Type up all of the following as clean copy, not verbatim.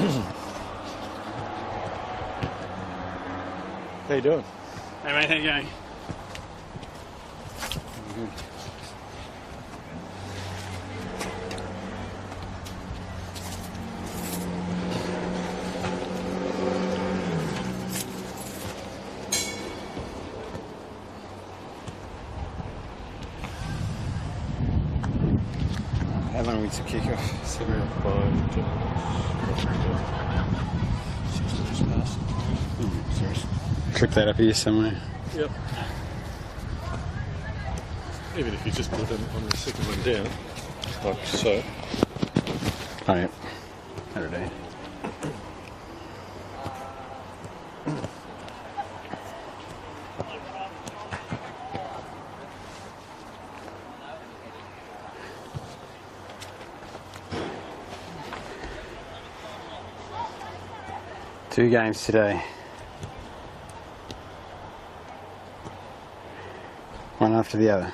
How you doing? Hey mate, how you going? Good. How long to kick off? 7:05 to 6 minutes past. Sorry. Clip that up here somewhere. Yep. Even if you just put them on the second one down, like so. Oh, yeah. That'll do. Two games today. One after the other.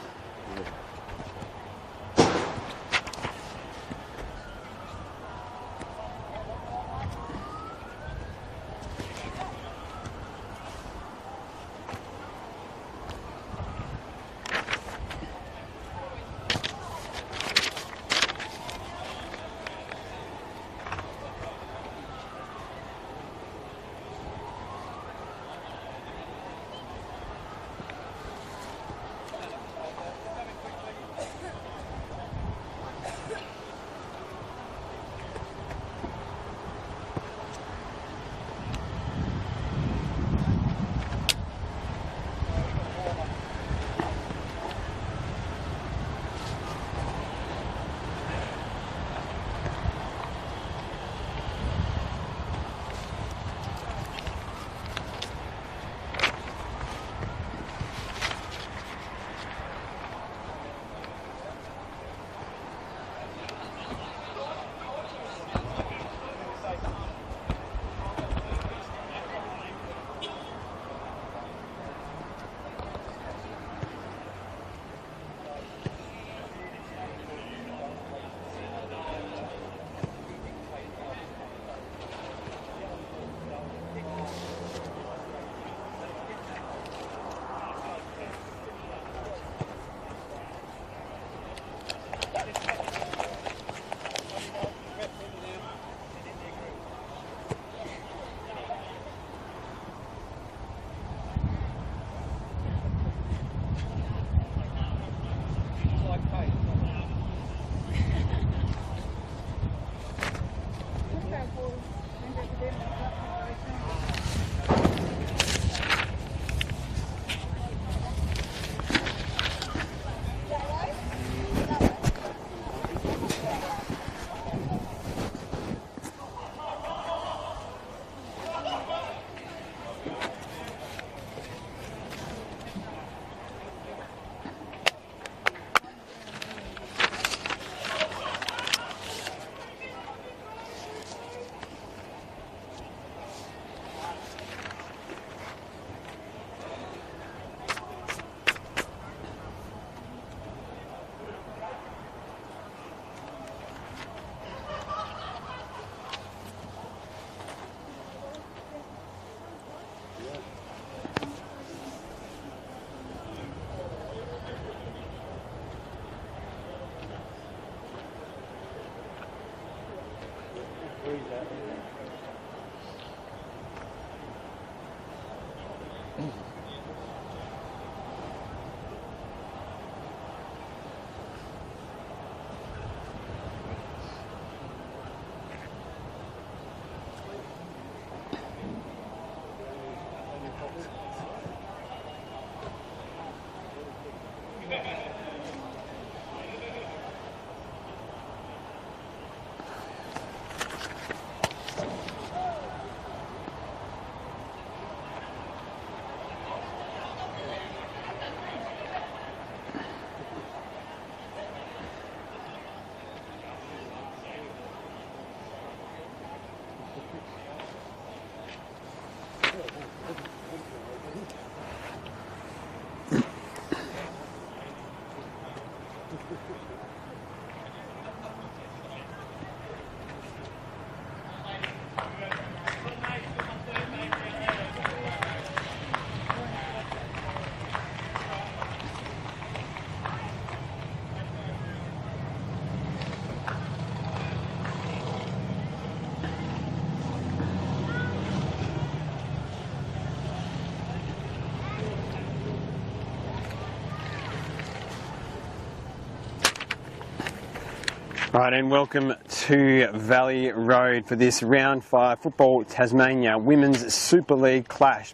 Right, and welcome to Valley Road for this Round 5 Football Tasmania Women's Super League clash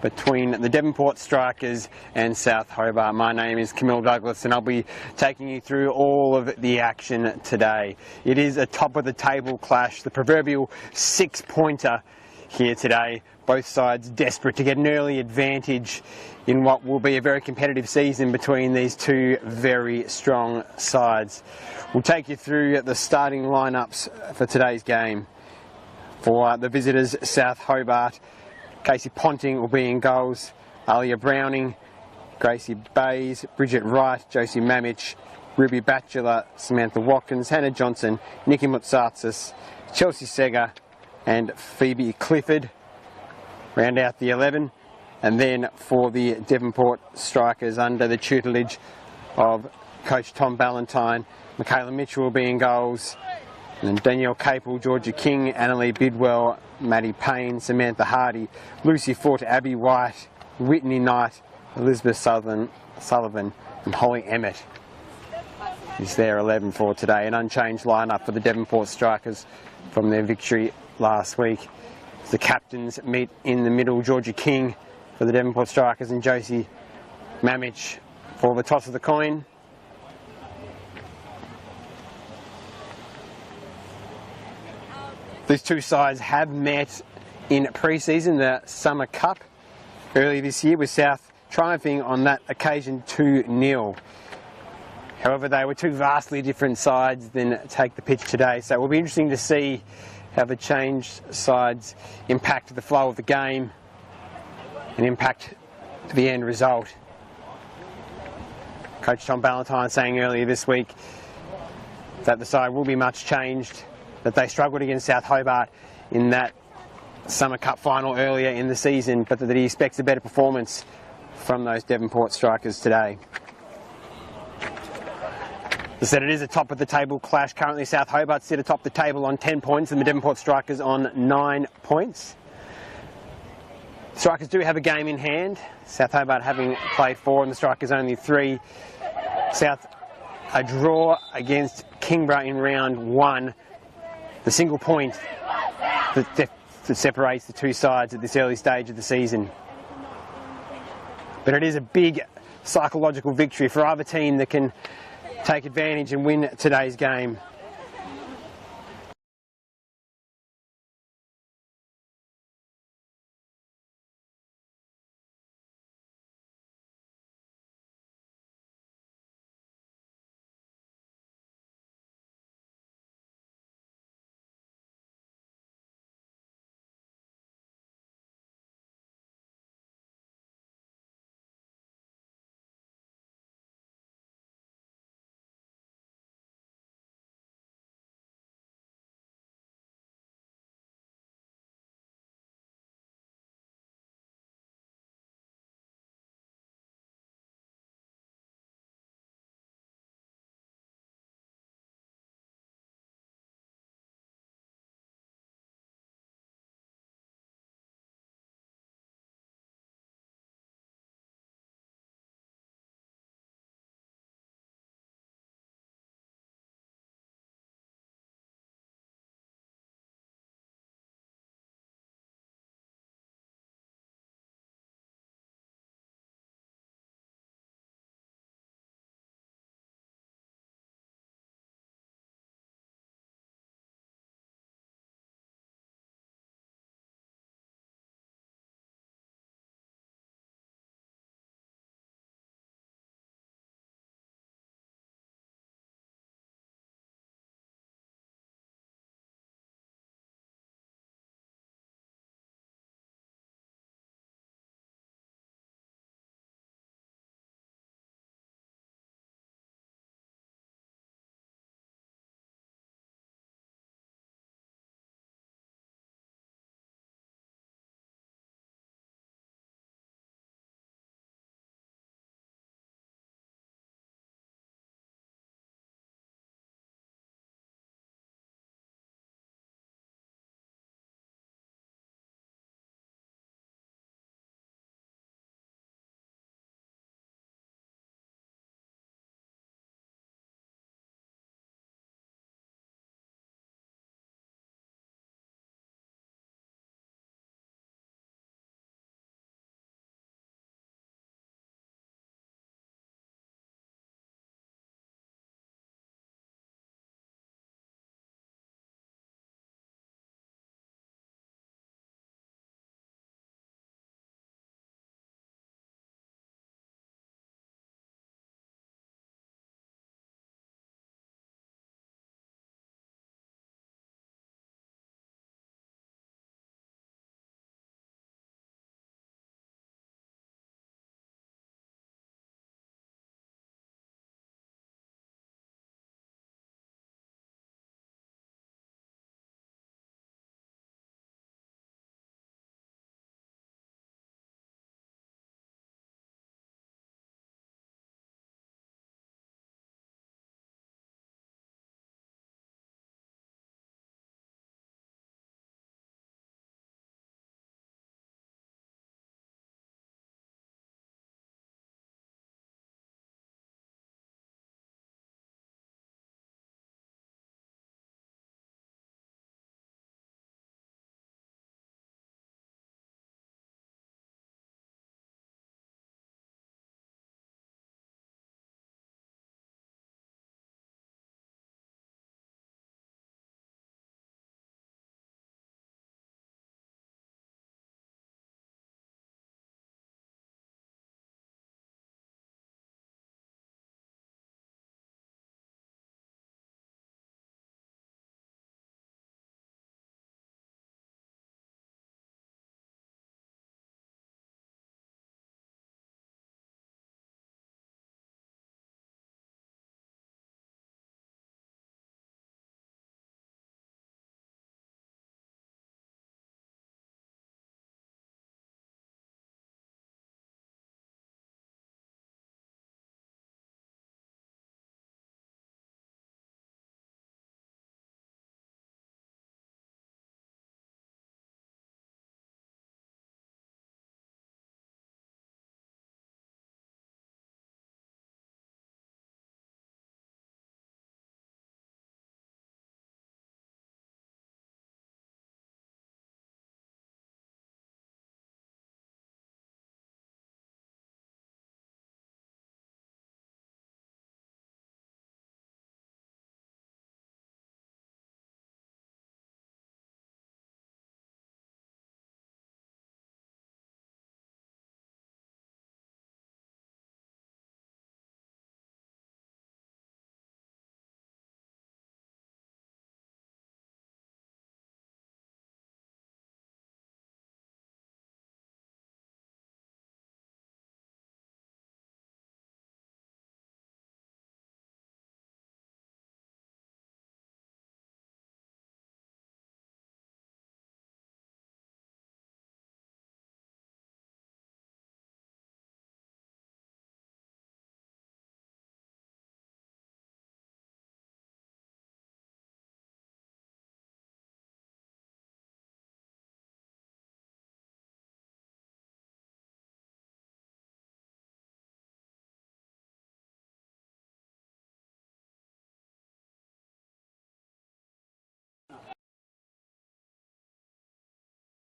between the Devonport Strikers and South Hobart. My name is Camille Douglas and I'll be taking you through all of the action today. It is a top of the table clash, the proverbial 6-pointer here today. Both sides desperate to get an early advantage in what will be a very competitive season between these two very strong sides. We'll take you through the starting lineups for today's game. For the visitors, South Hobart, Casey Ponting will be in goals, Alia Browning, Gracie Bays, Bridget Wright, Josie Mamich, Ruby Batchelor, Samantha Watkins, Hannah Johnson, Nikki Mutsatsis, Chelsea Segar and Phoebe Clifford round out the 11. And then for the Devonport Strikers, under the tutelage of coach Tom Ballantyne, Michaela Mitchell will be in goals, and then Danielle Capel, Georgia King, Annalie Bidwell, Maddie Payne, Samantha Hardy, Lucy Foote, Abby White, Whitney Knight, Elizabeth Sullivan and Holly Emmett is their 11 for today. An unchanged lineup for the Devonport Strikers from their victory last week. The captains meet in the middle, Georgia King for the Devonport Strikers and Josie Mamich for the toss of the coin. These two sides have met in pre-season, the Summer Cup, early this year, with South triumphing on that occasion 2-0. However, they were two vastly different sides than take the pitch today, so it will be interesting to see how the changed sides impact the flow of the game and impact the end result. Coach Tom Ballantyne saying earlier this week that the side will be much changed, that they struggled against South Hobart in that Summer Cup final earlier in the season, but that he expects a better performance from those Devonport Strikers today. As I said, it is a top of the table clash. Currently South Hobart sit atop the table on 10 points and the Devonport Strikers on 9 points. Strikers do have a game in hand, South Hobart having played 4 and the Strikers only 3. South a draw against Kingborough in round 1. The single point that separates the two sides at this early stage of the season. But it is a big psychological victory for either team that can take advantage and win today's game.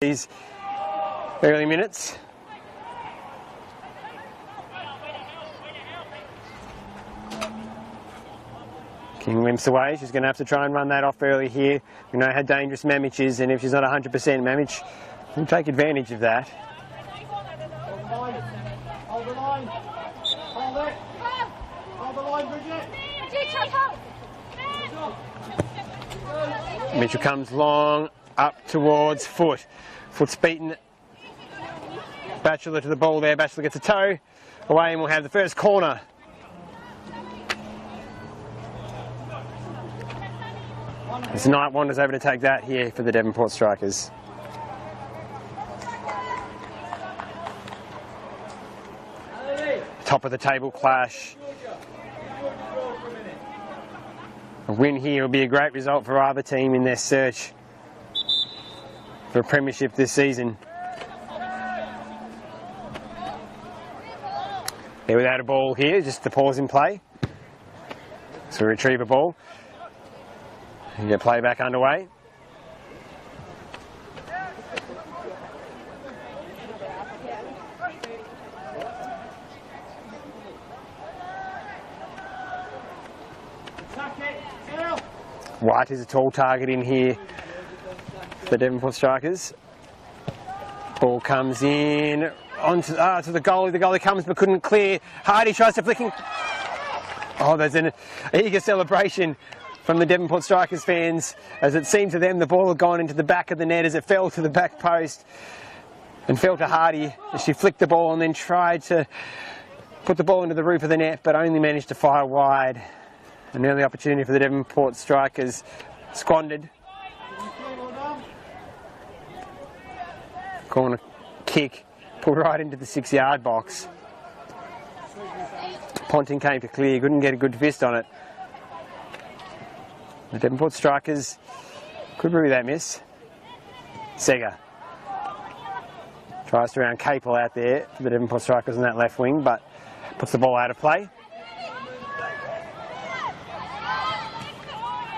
these early minutes. King wimps away. She's going to have to try and run that off early here. We know how dangerous Mamich is, and if she's not 100%, Mamich will take advantage of that. Hold the line. Hold it. Hold the line, Bridget. Mitchell comes long up towards Foot. Foot's beaten Batchelor to the ball there. Batchelor gets a toe away, and we'll have the first corner. As Knight wanders over to take that here for the Devonport Strikers. Top of the table clash. A win here will be a great result for either team in their search for a premiership this season. They're without a ball here, just the pause in play. So retrieve a ball. And get play back underway. White is a tall target in here for the Devonport Strikers. Ball comes in onto to the goalie. The goalie comes but couldn't clear. Hardy tries to flicking. Oh, there's an eager celebration from the Devonport Strikers fans, as it seemed to them the ball had gone into the back of the net as it fell to the back post and fell to Hardy as she flicked the ball and then tried to put the ball into the roof of the net, but only managed to fire wide. An early opportunity for the Devonport Strikers squandered. Corner kick pulled right into the 6-yard box. Ponting came to clear, couldn't get a good fist on it. The Devonport Strikers could rue that miss. Sega tries to round Capel out there for the Devonport Strikers on that left wing, but puts the ball out of play.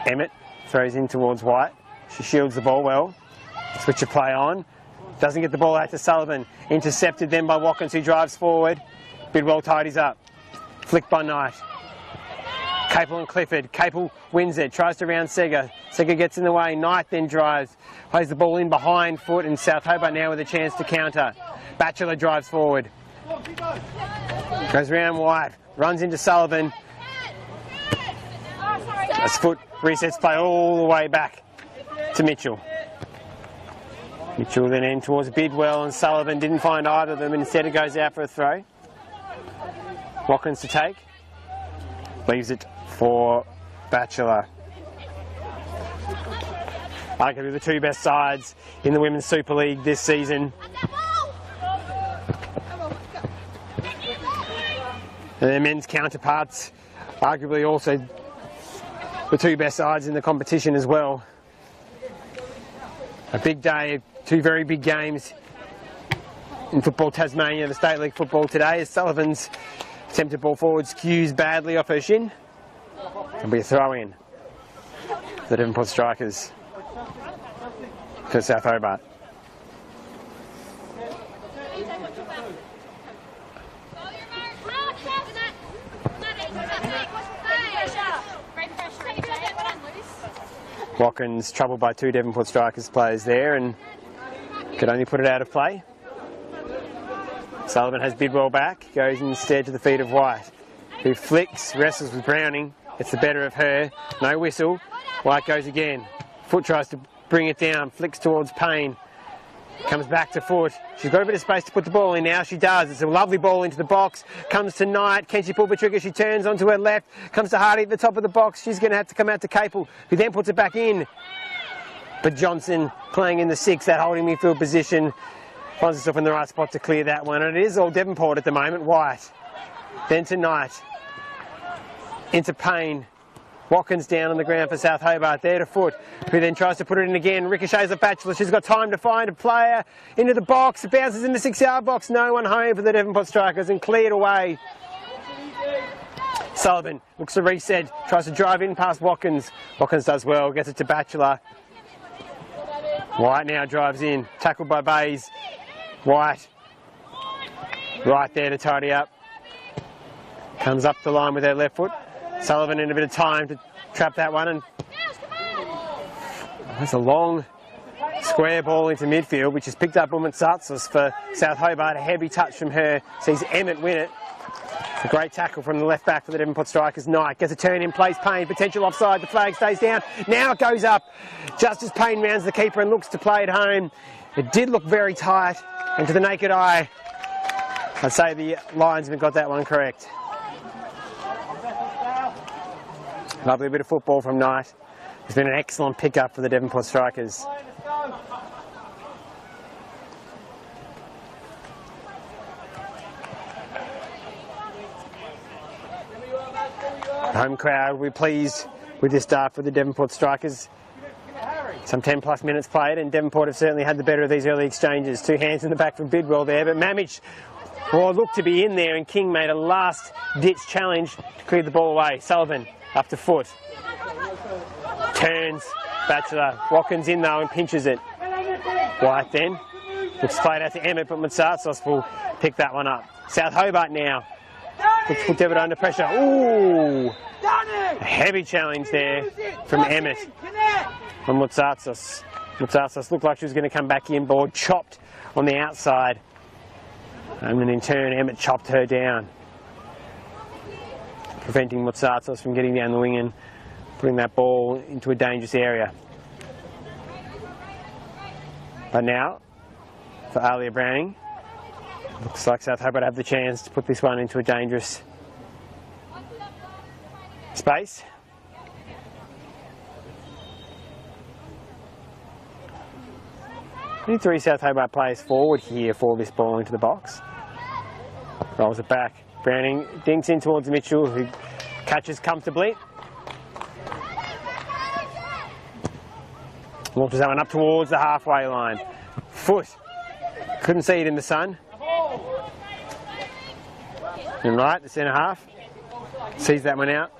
Emmett throws in towards White. She shields the ball well. Switch of play on. Doesn't get the ball out to Sullivan. Intercepted then by Watkins, who drives forward. Bidwell tidies up. Flicked by Knight. Capel and Clifford. Capel wins it. Tries to round Sega. Sega gets in the way. Knight then drives. Plays the ball in behind Foot, and South Hobart now with a chance to counter. Batchelor drives forward. Goes round White. Runs into Sullivan. As Foot resets play all the way back to Mitchell. Mitchell then in towards Bidwell, and Sullivan didn't find either of them, and instead it goes out for a throw. Watkins to take. Leaves it for Batchelor. Arguably the two best sides in the Women's Super League this season. And their men's counterparts, arguably also the two best sides in the competition as well. A big day, two very big games in Football Tasmania, the State League football today, as Sullivan's attempted ball forward skews badly off her shin. It'll be a throw in for the Devonport Strikers to South Hobart. Watkins troubled by two Devonport Strikers players there and could only put it out of play. Sullivan has Bidwell back, goes instead to the feet of White, who flicks, wrestles with Browning, gets the better of her, no whistle. White goes again. Foot tries to bring it down, flicks towards Payne, comes back to Foot. She's got a bit of space to put the ball in now, she does. It's a lovely ball into the box, comes to Knight, can she pull the trigger? She turns onto her left, comes to Hardy at the top of the box. She's going to have to come out to Capel, who then puts it back in. But Johnson playing in the 6, that holding midfield position, finds herself in the right spot to clear that one. And it is all Devonport at the moment. White, then to Knight, into Payne. Watkins down on the ground for South Hobart, there to Foot, who then tries to put it in again. Ricochets a Batchelor. She's got time to find a player into the box. It bounces in the 6-yard box. No one home for the Devonport Strikers and cleared away. Sullivan looks to reset, tries to drive in past Watkins. Watkins does well, gets it to Batchelor. White now drives in, tackled by Bays. White, right there to tidy up. Comes up the line with her left foot. Sullivan in a bit of time to trap that one, and that's a long square ball into midfield, which is picked up Umatsatsis for South Hobart. A heavy touch from her, sees Emmett win it. A great tackle from the left back for the Devonport Strikers. Knight gets a turn in place. Payne, potential offside. The flag stays down. Now it goes up. Just as Payne rounds the keeper and looks to play it home. It did look very tight, and to the naked eye, I'd say the linesman got that one correct. Lovely bit of football from Knight. It's been an excellent pickup for the Devonport Strikers. The home crowd will be pleased with this start for the Devonport Strikers. Some 10 plus minutes played, and Devonport have certainly had the better of these early exchanges. Two hands in the back from Bidwell there, but Mamich looked to be in there, and King made a last ditch challenge to clear the ball away. Sullivan up to foot. Turns, Batchelor. Watkins in though and pinches it. White then. Looks played out to Emmett, but Matsatsos will pick that one up. South Hobart now. Looks to put Devitt under pressure. Ooh! A heavy challenge there from Emmett on Matsatsos. Matsatsos looked like she was going to come back in board, chopped on the outside. And then in turn, Emmett chopped her down, preventing Matsatsos from getting down the wing and putting that ball into a dangerous area. But now, for Alia Browning, looks like South Hobart have the chance to put this one into a dangerous space. Need three South Hobart players forward here for this ball into the box. Rolls it back. Browning dinks in towards Mitchell, who catches comfortably. Launches that one up towards the halfway line. Foot. Couldn't see it in the sun. And right, the centre half. Sees that one out.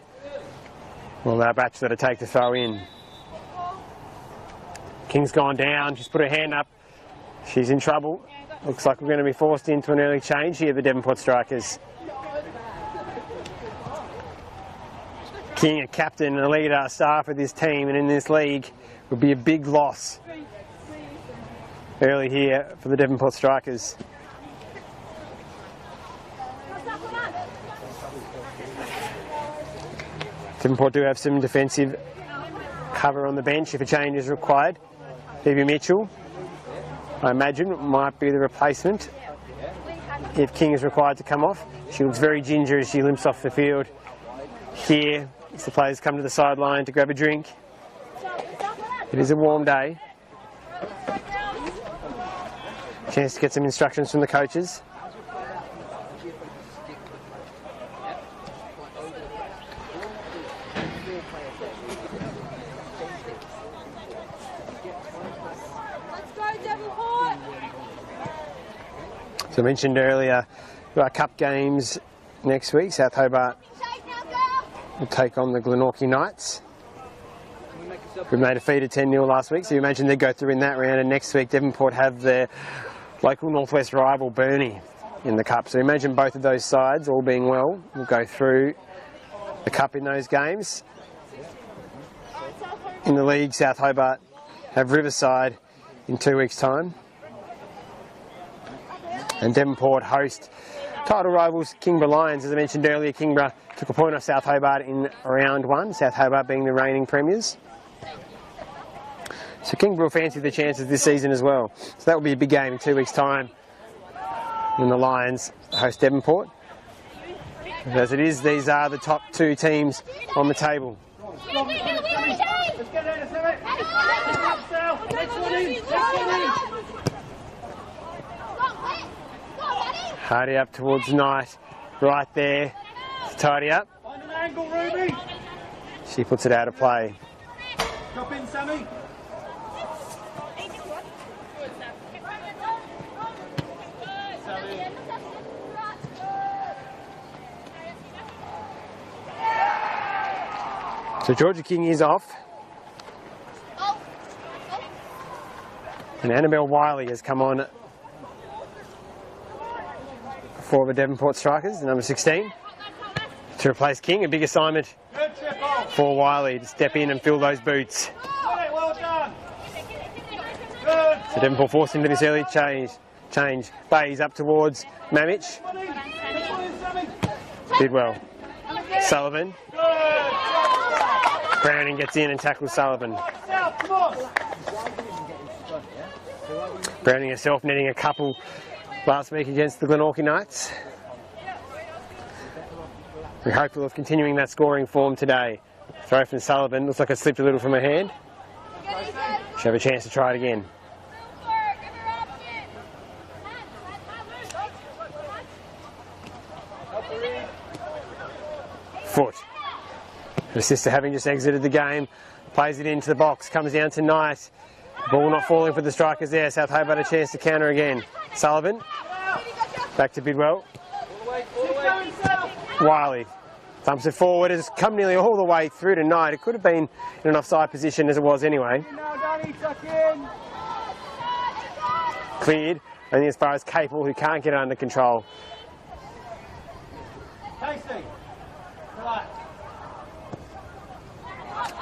Will allow Batchelor to take the throw in. King's gone down. She's put her hand up. She's in trouble. Looks like we're going to be forced into an early change here, the Devonport Strikers. King, a captain and a leader, a star for this team and in this league, would be a big loss early here for the Devonport Strikers. Devonport do have some defensive cover on the bench if a change is required. Phoebe Mitchell, I imagine, might be the replacement if King is required to come off. She looks very ginger as she limps off the field here as the players come to the sideline to grab a drink. It is a warm day. Chance to get some instructions from the coaches. So I mentioned earlier, our cup games next week. South Hobart will take on the Glenorchy Knights. We made a defeated 10-0 last week, so you imagine they go through in that round, and next week Devonport have their local northwest rival Burnie in the cup. So imagine both of those sides, all being well, will go through the cup in those games. In the league, South Hobart have Riverside in 2 weeks' time. And Devonport host title rivals Kingborough Lions. As I mentioned earlier, Kingborough took a point off South Hobart in round one, South Hobart being the reigning premiers. So Kingborough fancy the chances this season as well. So that will be a big game in 2 weeks' time when the Lions host Devonport. As it is, these are the top two teams on the table. Hardy up towards Knight, right there to tidy up. Find an angle, Ruby. She puts it out of play. Drop in, Sammy. So Georgia King is off. And Annabelle Wiley has come on for the Devonport Strikers, number 16, to replace King. A big assignment for Wiley to step in and fill those boots. Well done. So Devonport forced into this early change. Bays up towards Mamich. Bidwell. Sullivan. Browning gets in and tackles Sullivan. Browning herself netting a couple last week against the Glenorchy Knights. We're hopeful of continuing that scoring form today. Throw from Sullivan. Looks like it slipped a little from her hand. She'll have a chance to try it again. Foot. Her sister having just exited the game. Plays it into the box. Comes down to Knight. Ball not falling for the Strikers there. South Hobart a chance to counter again. Sullivan. Back to Bidwell. Wiley thumps it forward. Has come nearly all the way through to Knight. It could have been in an offside position as it was anyway. Cleared. Only as far as Capel, who can't get it under control.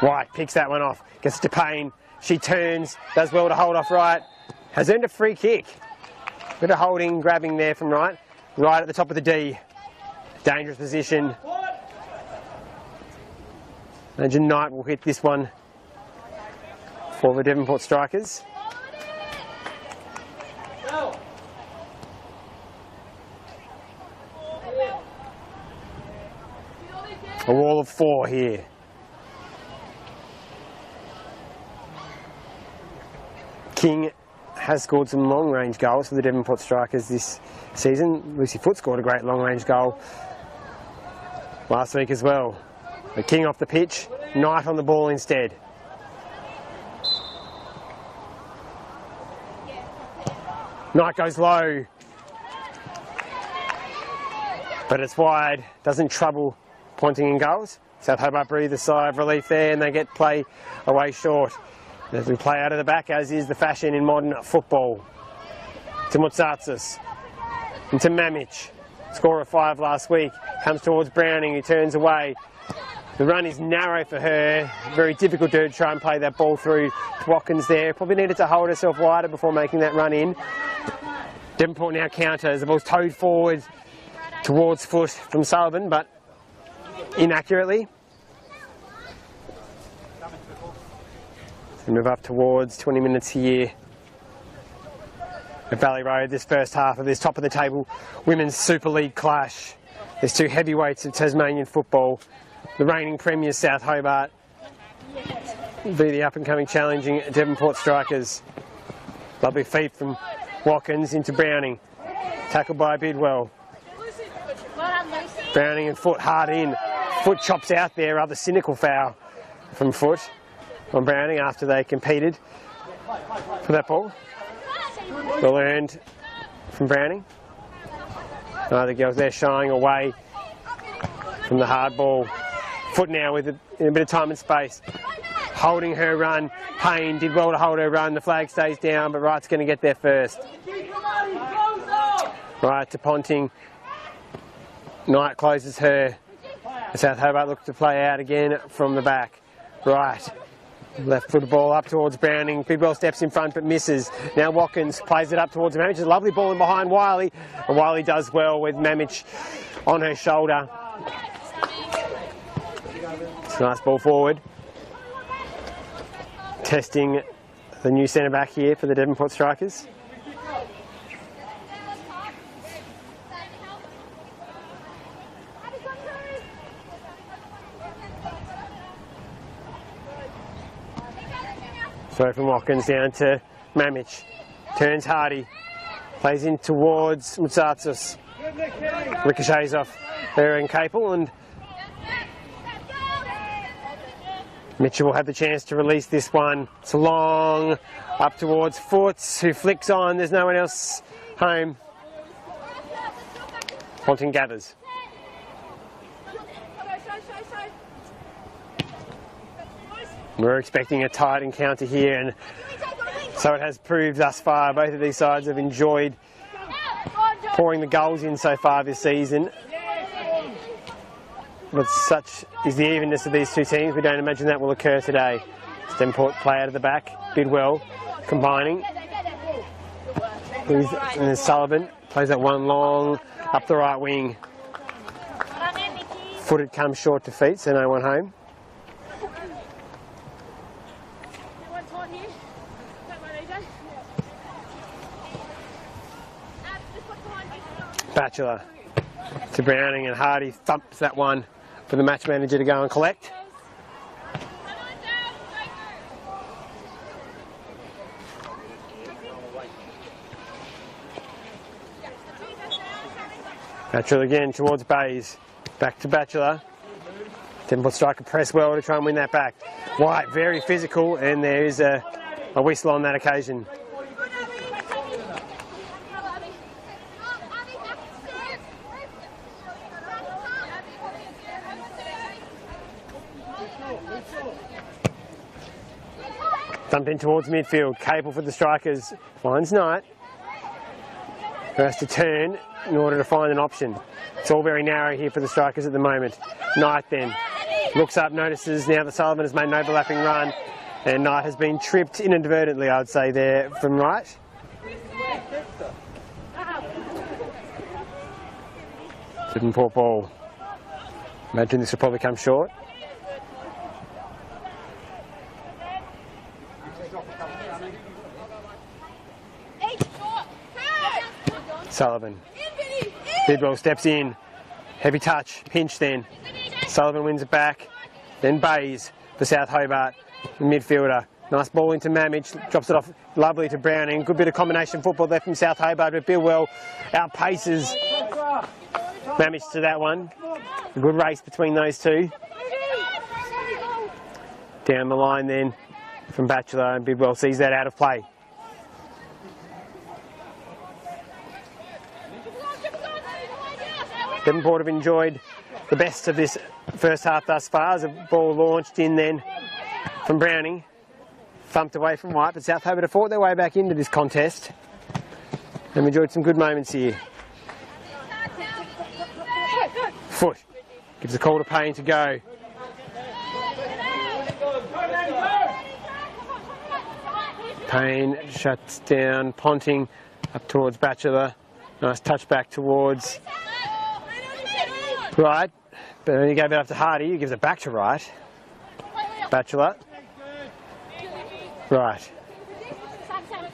White picks that one off. Gets to Payne. She turns. Does well to hold off Wright. Has earned a free kick. Bit of holding, grabbing there from Wright. Right at the top of the D. Dangerous position. Imagine Knight will hit this one for the Devonport Strikers. A wall of 4 here. King has scored some long-range goals for the Devonport Strikers this season. Lucy Foote scored a great long-range goal last week as well. The King off the pitch, Knight on the ball instead. Knight goes low, but it's wide, doesn't trouble Ponting in goals. South Hobart breathe a sigh of relief there and they get play away short. As we play out of the back, as is the fashion in modern football. To Mutsatsas. Into Mamich. Scorer of 5 last week. Comes towards Browning, who turns away. The run is narrow for her. Very difficult to try and play that ball through to Watkins there. Probably needed to hold herself wider before making that run in. Devonport now counters. The ball's towed forward towards Foot from Sullivan, but inaccurately. Move up towards 20 minutes here at Valley Road, this first half of this top of the table Women's Super League clash. There's 2 heavyweights of Tasmanian football. The reigning premiers South Hobart be the up and coming challenging Devonport Strikers. Lovely feed from Watkins into Browning. Tackled by Bidwell. Browning and Foot hard in. Foot chops out there, rather cynical foul from Foot on Browning after they competed for that ball. Well earned from Browning. The girls there shying away from the hard ball. Foot now with a bit of time and space. Holding her run. Payne did well to hold her run. The flag stays down, but Wright's going to get there first. Right to Ponting. Knight closes her. South Hobart looks to play out again from the back. Right. Left foot ball up towards Browning. Bidwell steps in front but misses. Now Watkins plays it up towards Mamich. It's a lovely ball in behind Wiley. And Wiley does well with Mamich on her shoulder. It's a nice ball forward. Testing the new centre back here for the Devonport Strikers. So from Watkins down to Mamich. Turns Hardy. Plays in towards Mutsatsas. Ricochets off her and Capel, and Mitchell will have the chance to release this one. It's long up towards Foots, who flicks on. There's no one else home. Ponting gathers. We're expecting a tight encounter here, and So it has proved thus far, both of these sides have enjoyed pouring the goals in so far this season. But such is the evenness of these two teams, we don't imagine that will occur today. Devonport play out of the back, Bidwell combining. And then Sullivan plays that one long up the right wing. Footed comes short to feet, so no one home. Batchelor to Browning, and Hardy thumps that one for the match manager to go and collect. Batchelor again towards Bays. Back to Batchelor. Devonport striker press well to try and win that back. White, very physical, and there is a whistle on that occasion. Thumped in towards midfield. Cable for the strikers. Finds Knight. Who has to turn in order to find an option. It's all very narrow here for the strikers at the moment. Knight then looks up, notices now that Sullivan has made an overlapping run, and Knight has been tripped inadvertently, I'd say, there from right. Devonport ball. Imagine this will probably come short. Sullivan. Bidwell steps in. Heavy touch. Pinch then. Sullivan wins it back. Then Bays for South Hobart. The midfielder. Nice ball into Mamich. Drops it off lovely to Browning. Good bit of combination football there from South Hobart, but Bidwell outpaces Mamich to that one. A good race between those two. Down the line then from Batchelor, and Bidwell sees that out of play. Devonport have enjoyed the best of this first half thus far as a ball launched in then from Browning. Thumped away from White, but South Hobart have fought their way back into this contest and enjoyed some good moments here. Foot gives a call to Payne to go. Payne shuts down Ponting up towards Batchelor. Nice touch back towards Wright, but then he gave it up to Hardy, he gives it back to Wright. Batchelor. Right.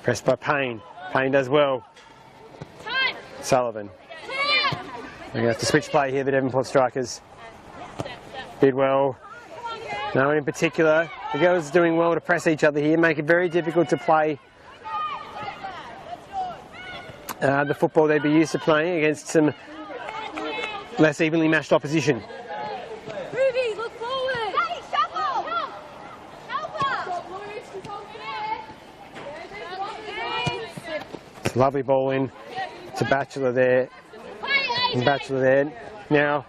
Pressed by Payne. Payne does well. Sullivan. They're going to have to switch play here, the Devonport strikers. Bidwell. No one in particular. The girls are doing well to press each other here, make it very difficult to play the football they'd be used to playing against some less evenly matched opposition. Ruby, look forward! Hey, shuffle! Help us! It's a lovely ball in to Batchelor there. And Batchelor there. Now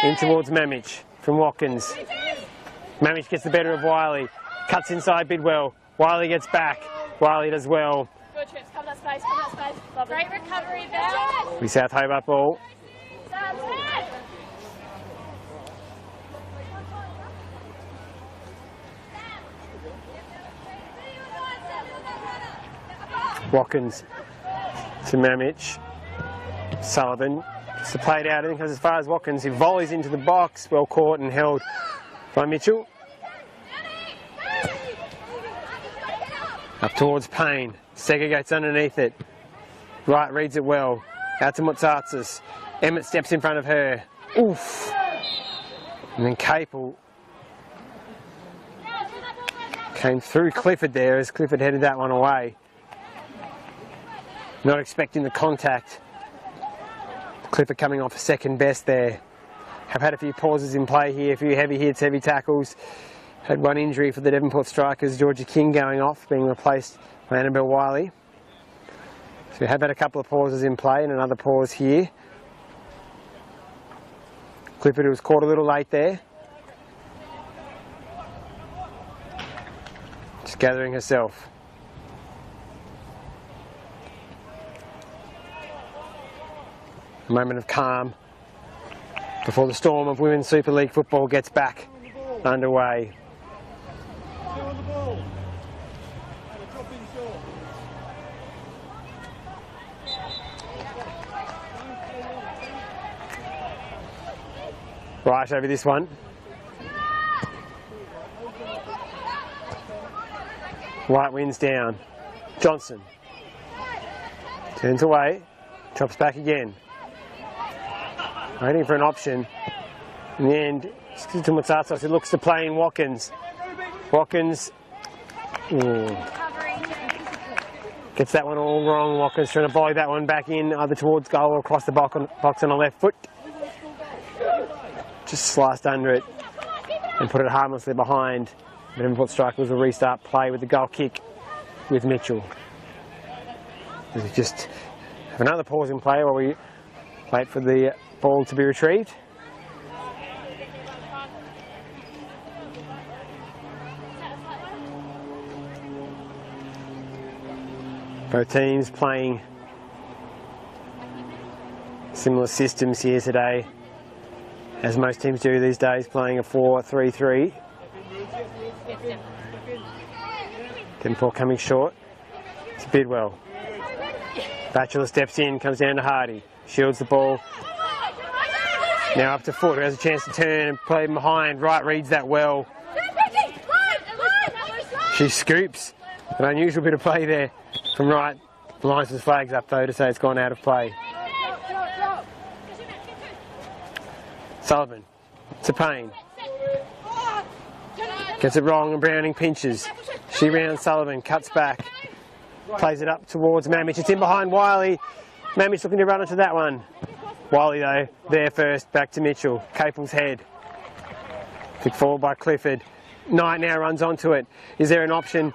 in towards Mamich from Watkins. Mamich gets the better of Wiley. Cuts inside Bidwell. Wiley gets back. Wiley does well. Good trips, cover that space, cover that space. Lovely. Great recovery, Bell. We South Hobart ball. Watkins to Mamich. Sullivan just to play it out. I think as far as Watkins, who volleys into the box, well caught and held by Mitchell. Up towards Payne. Sega gets underneath it. Wright reads it well. Out to Mutsatsas. Emmett steps in front of her. Oof. And then Capel came through Clifford there as Clifford headed that one away. Not expecting the contact. Clifford coming off second best there. Have had a few pauses in play here, a few heavy hits, heavy tackles. Had one injury for the Devonport strikers, Georgia King going off, being replaced by Annabelle Wiley. So we have had a couple of pauses in play and another pause here. Clifford was caught a little late there. Just gathering herself. A moment of calm before the storm of Women's Super League football gets back underway. On the ball. And a drop in short. Right over this one. White wins down. Johnson turns away, chops back again. Waiting for an option. In the end, to Mutsatos, who looks to play in Watkins. Watkins gets that one all wrong. Watkins trying to volley that one back in, either towards goal or across the box on the left foot. Just sliced under it and put it harmlessly behind. The Devonport Strikers will restart play with the goal kick with Mitchell. We just have another pause in play while we wait for the ball to be retrieved. Both teams playing similar systems here today, as most teams do these days, playing a 4-3-3. Devonport coming short. It's Bidwell. Batchelor steps in, comes down to Hardy. Shields the ball. Now up to Foot, who has a chance to turn and play behind. Wright reads that well. She scoops. An unusual bit of play there from Wright. The linesman's flag's up though to say it's gone out of play. Sullivan to Payne. Gets it wrong and Browning pinches. She rounds Sullivan, cuts back. Plays it up towards Mamich. It's in behind Wiley. Mamich looking to run into that one. Wiley though, there first, back to Mitchell. Capel's head. Kick forward by Clifford. Knight now runs onto it. Is there an option?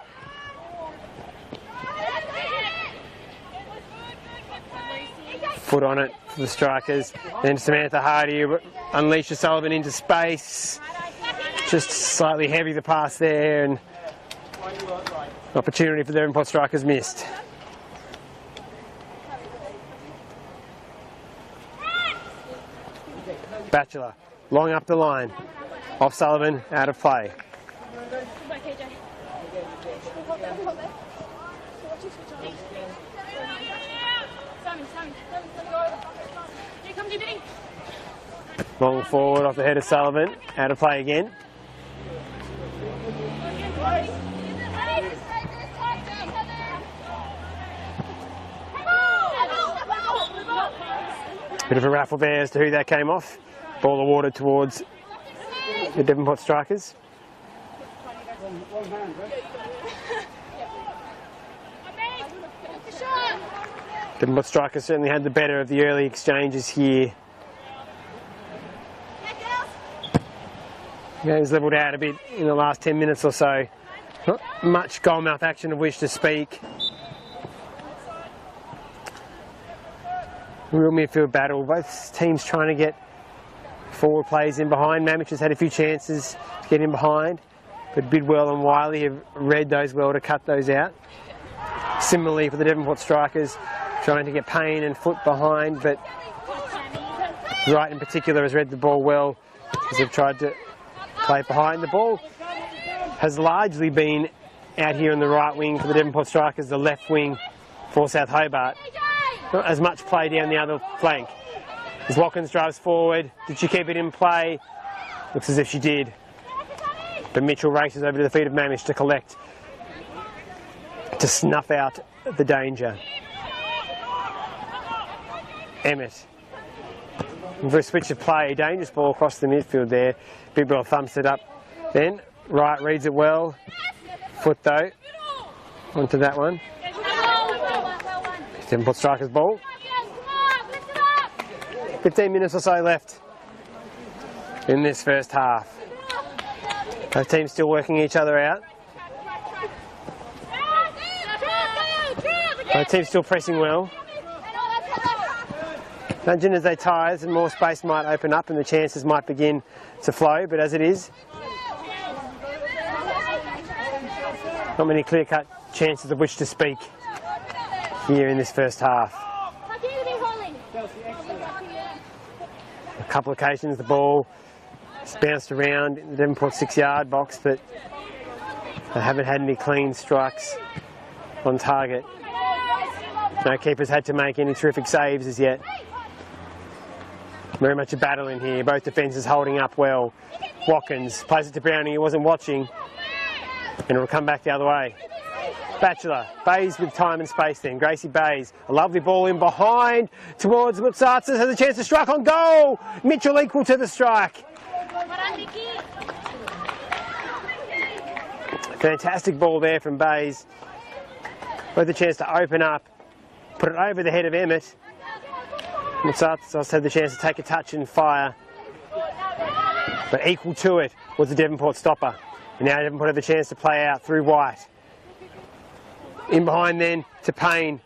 Foot on it for the Strikers. Then Samantha Hardy unleashes Sullivan into space. Just slightly heavy the pass there, and opportunity for the Devonport Strikers missed. Batchelor, long up the line. Off Sullivan, out of play. Long forward off the head of Sullivan, out of play again. Bit of a raffle there as to who that came off. Ball awarded towards the Devonport Strikers. Devonport Strikers certainly had the better of the early exchanges here. Game's levelled out a bit in the last 10 minutes or so. Not much goalmouth action of which to speak. Real midfield battle. Both teams trying to get forward plays in behind. Mamich has had a few chances to get in behind, but Bidwell and Wiley have read those well to cut those out. Similarly for the Devonport Strikers, trying to get Payne and Foot behind, but Wright in particular has read the ball well as they've tried to play behind. The ball has largely been out here in the right wing for the Devonport Strikers, the left wing for South Hobart. Not as much play down the other flank. As Watkins drives forward, did she keep it in play? Looks as if she did. But Mitchell races over to the feet of Mamich to collect, to snuff out the danger. Emmett. For a switch of play, dangerous ball across the midfield there. Bidwell thumps it up. Then Wright reads it well. Foot though, onto that one. Devonport Strikers ball. 15 minutes or so left in this first half. Both teams still working each other out. Both teams still pressing well. Imagine as they tire, and more space might open up and the chances might begin to flow, but as it is, Not many clear-cut chances of which to speak here in this first half. A couple of occasions the ball has bounced around in the Devonport 6-yard box, but they haven't had any clean strikes on target. No keepers had to make any terrific saves as yet. Very much a battle in here. Both defences holding up well. Watkins plays it to Browning, he wasn't watching, and it'll come back the other way. Batchelor, Bays with time and space then. Gracie Bays, a lovely ball in behind towards Mutsatsas, has a chance to strike on goal. Mitchell equal to the strike. Fantastic ball there from Bays. With a chance to open up, put it over the head of Emmett. Mutsatsas had the chance to take a touch and fire, but equal to it was the Devonport stopper. And now Devonport had the chance to play out through White. In behind then to Payne.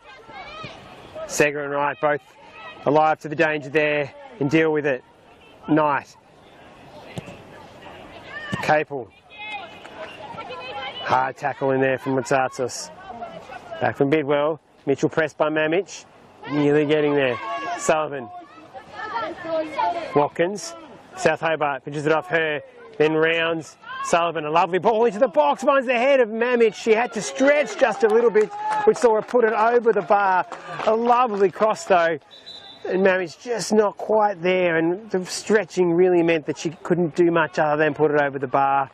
Seger and Wright both alive to the danger there and deal with it. Knight. Capel. Hard tackle in there from Mutsatsas. Back from Bidwell. Mitchell pressed by Mamich. Nearly getting there. Sullivan. Watkins. South Hobart pitches it off her. Then rounds. Sullivan, a lovely ball into the box, finds the head of Mamich. She had to stretch just a little bit, which saw her put it over the bar. A lovely cross though, and Mamich just not quite there, and the stretching really meant that she couldn't do much other than put it over the bar.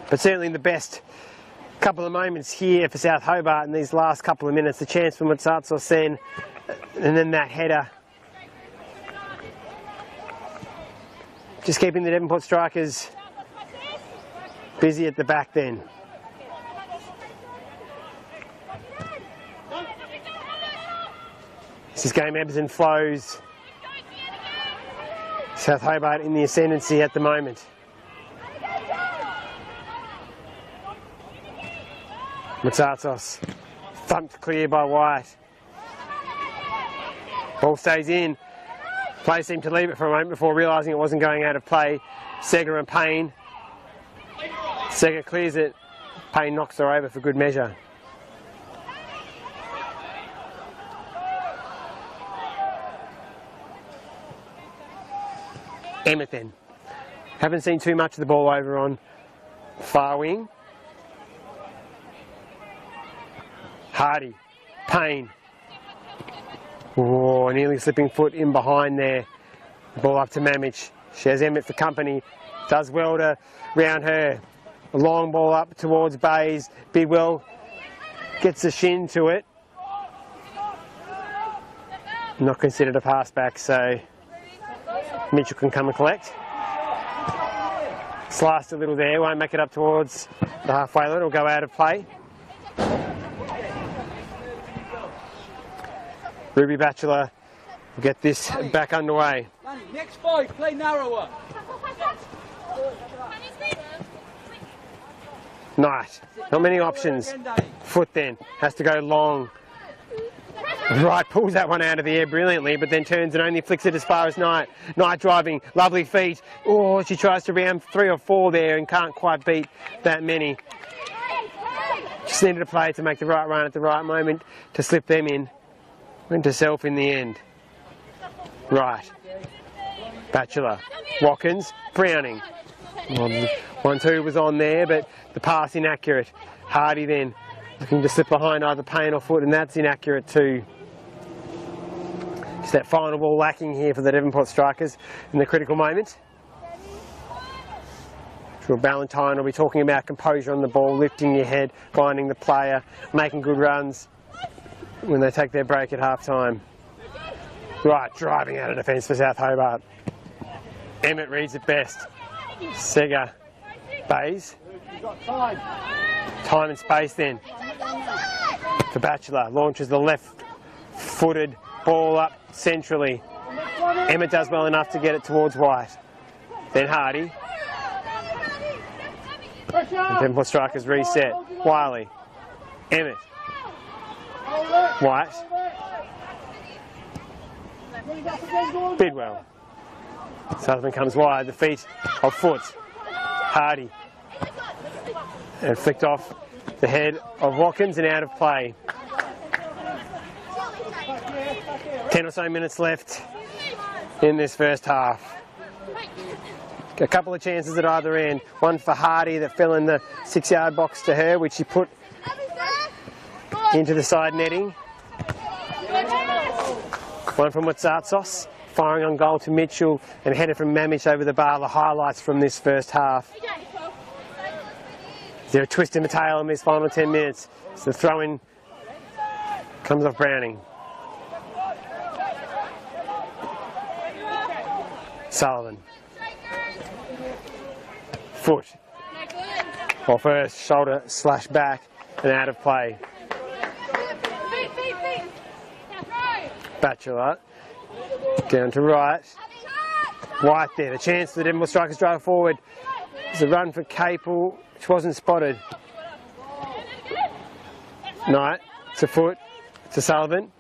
But certainly the best couple of moments here for South Hobart in these last couple of minutes. The chance for Mutsatsas then, and then that header. Just keeping the Devonport strikers busy at the back then. This game ebbs and flows. South Hobart in the ascendancy at the moment. Mutsatsas thumped clear by White. Ball stays in. Players seemed to leave it for a moment before realising it wasn't going out of play. Seger and Payne. Seger clears it. Payne knocks her over for good measure. Emmett then. Haven't seen too much of the ball over on far wing. Hardy. Payne. Oh, nearly slipping foot in behind there. Ball up to Mamich. She has Emmett for company. Does well to round her. A long ball up towards Bays. Bidwell gets a shin to it. Not considered a pass back, so Mitchell can come and collect. Sliced a little there, won't make it up towards the halfway line. It'll go out of play. Ruby Batchelor will get this back underway. Next 5, play narrower. Knight, not many options. Foot then, has to go long. Wright pulls that one out of the air brilliantly, but then turns and only flicks it as far as Knight. Knight driving, lovely feet. Oh, she tries to round 3 or 4 there and can't quite beat that many. Just needed a play to make the right run at the right moment to slip them in. Went to self in the end. Right. Batchelor. Watkins. Browning. 1-2 was on there, but the pass inaccurate. Hardy then looking to slip behind either Payne or Foot, and that's inaccurate too. Just that final ball lacking here for the Devonport strikers in the critical moment. Sure, Ballantyne will be talking about composure on the ball, lifting your head, finding the player, making good runs when they take their break at half-time. Right, driving out of defence for South Hobart. Emmett reads it best. Seger. Bays. Time and space then. For Batchelor. Launches the left-footed ball up centrally. Emmett does well enough to get it towards White. Then Hardy. The Devonport strikers reset. Wiley. Emmett. White. Bidwell. Sullivan comes wide, the feet of Foot. Hardy. And flicked off the head of Watkins and out of play. 10 or so minutes left in this first half. A couple of chances at either end. One for Hardy that fell in the 6-yard box to her, which she put into the side netting. One from Watsatsos, firing on goal to Mitchell and headed from Mamich over the bar. The highlights from this first half. Is there a twist in the tail in these final 10 minutes? So the throw-in comes off Browning. Sullivan. Foot. Off her shoulder, slash back and out of play. Batchelor. Down to right. White there. The chance for the Devonport Strikers drive forward. There's a run for Capel, which wasn't spotted. Knight to Foot to Sullivan.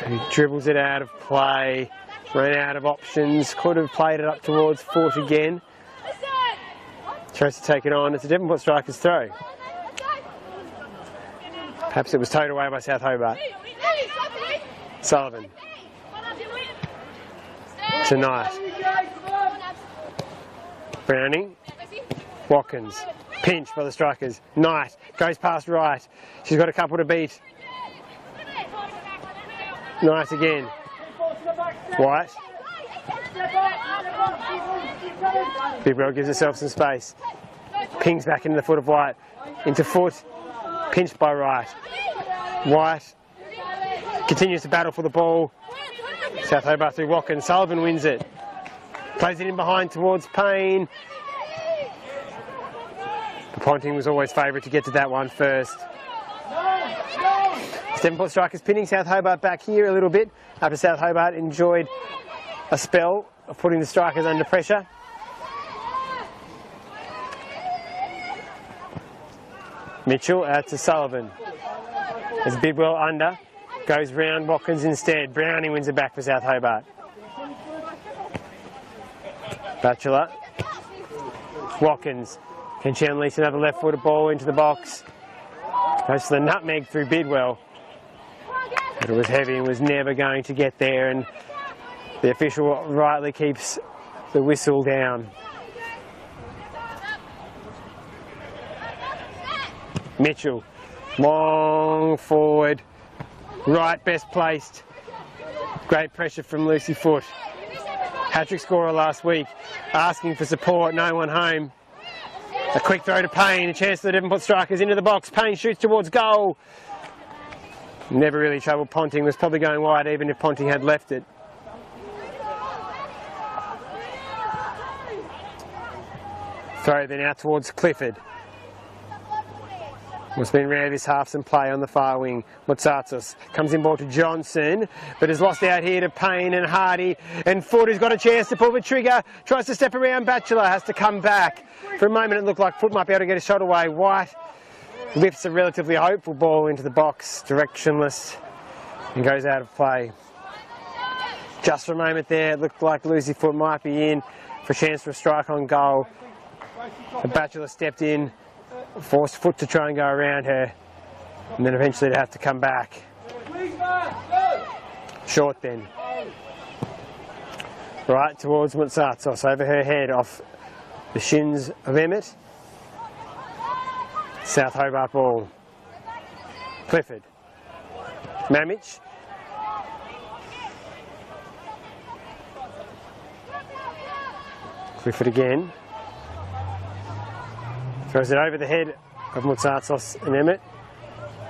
He dribbles it out of play. Ran out of options. Could have played it up towards Foot again. Tries to take it on. It's a Devonport Strikers throw. Perhaps it was towed away by South Hobart. Sullivan. To Knight. Browning. Watkins. Pinch by the Strikers. Knight goes past right. She's got a couple to beat. Knight again. White. Big Row gives herself some space. Pings back into the foot of White. Into Foot. Pinched by Wright. White continues to battle for the ball. South Hobart through Watkins. Sullivan wins it. Plays it in behind towards Payne. The Ponting was always favourite to get to that one first. Devonport Strikers pinning South Hobart back here a little bit after South Hobart enjoyed a spell of putting the Strikers under pressure. Mitchell out to Sullivan. There's Bidwell under. Goes round Watkins instead. Browning wins it back for South Hobart. Batchelor. Watkins. Can she unleash another left-footed ball into the box? Goes to the nutmeg through Bidwell. But it was heavy and was never going to get there, and the official rightly keeps the whistle down. Mitchell, long forward, right best placed. Great pressure from Lucy Foot. Hat-trick scorer last week, asking for support, no one home. A quick throw to Payne, a chance for the Devonport Strikers into the box. Payne shoots towards goal. Never really troubled Ponting, was probably going wide even if Ponting had left it. Throw then out towards Clifford. What's been rare this half, some play on the far wing. Motsatsos comes in ball to Johnson, but is lost out here to Payne and Hardy. And Foot, who's got a chance to pull the trigger, tries to step around. Batchelor has to come back. For a moment it looked like Foot might be able to get a shot away. White lifts a relatively hopeful ball into the box, directionless, and goes out of play. Just for a moment there, it looked like Lucy Foot might be in for a chance for a strike on goal. The Batchelor stepped in, forced Foot to try and go around her, and then eventually to have to come back. Short then. Right towards Motsatsos, over her head, off the shins of Emmett. South Hobart ball. Clifford. Mamich. Clifford again. Throws it over the head of Motsatsos and Emmett.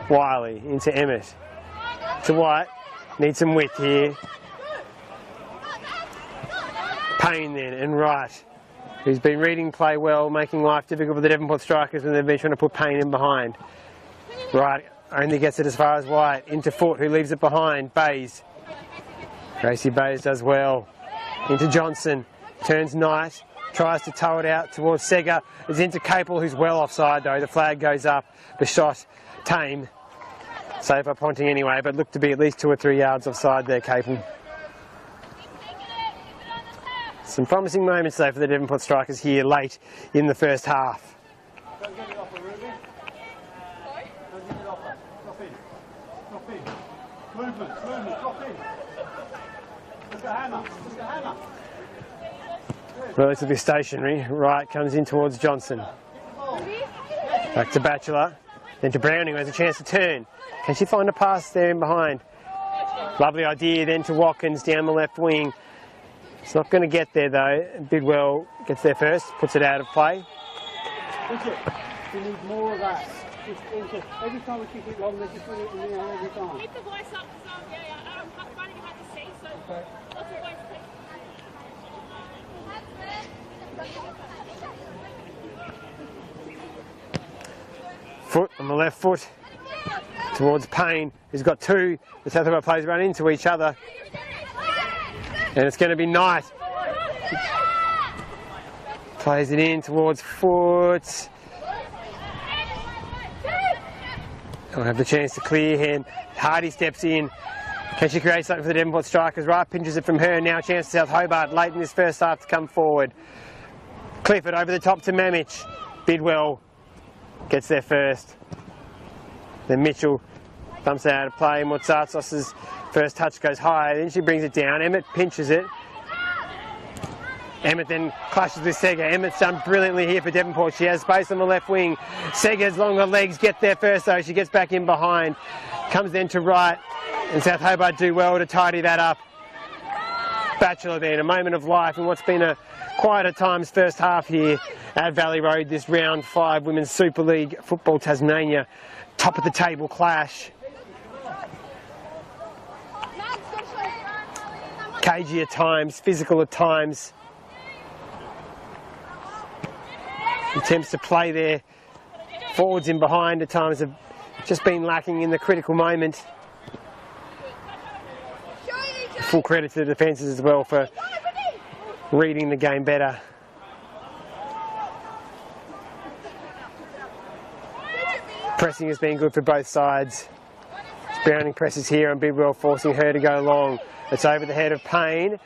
Wiley into Emmett. To White. Needs some width here. Payne then and Wright, who's been reading play well, making life difficult for the Devonport Strikers when they've been trying to put Payne in behind. Wright only gets it as far as White. Into Foot, who leaves it behind. Bays. Gracie Bays does well. Into Johnson. Turns Knight. Tries to tow it out towards Sega. It's into Capel, who's well offside though. The flag goes up. The shot tame. Saved by Ponting anyway, but looked to be at least 2 or 3 yards offside there, Capel. Some promising moments though for the Devonport Strikers here late in the first half. Drop in. Movement, drop in. Just a hammer, just a hammer. Relatively stationary. Wright comes in towards Johnson. Back to Batchelor. Then to Browning, who has a chance to turn. Can she find a pass there in behind? Lovely idea then to Watkins down the left wing. It's not going to get there though. Bidwell gets there first, puts it out of play. We need more of that. Every time we kick it long, they just put it in the air every time. Keep the voice up, so yeah, I'm finding it hard to see, so lots of voice. Foot on the left foot towards Payne, who's got two. The South Hobart players run into each other. And it's going to be Knight. Plays it in towards Foot. I'll have the chance to clear him. Hardy steps in. Can she create something for the Devonport strikers? Wright pinches it from her. Now a chance to South Hobart late in this first half to come forward. Clifford over the top to Mamich. Bidwell gets there first. Then Mitchell dumps it out of play. Motsatsos's first touch goes high. Then she brings it down. Emmett pinches it. Emmett then clashes with Sega. Emmett's done brilliantly here for Devonport. She has space on the left wing. Sega's longer legs get there first though. She gets back in behind. Comes then to Wright. And South Hobart do well to tidy that up. Batchelor then, a moment of life in what's been a quiet at times first half here at Valley Road, this round 5 Women's Super League Football Tasmania top of the table clash. Cagey at times, physical at times. Attempts to play there, forwards in behind at times have just been lacking in the critical moment. Full credit to the defences as well for reading the game better. Pressing has been good for both sides. Browning presses here and Bidwell forcing her to go long. It's over the head of Payne.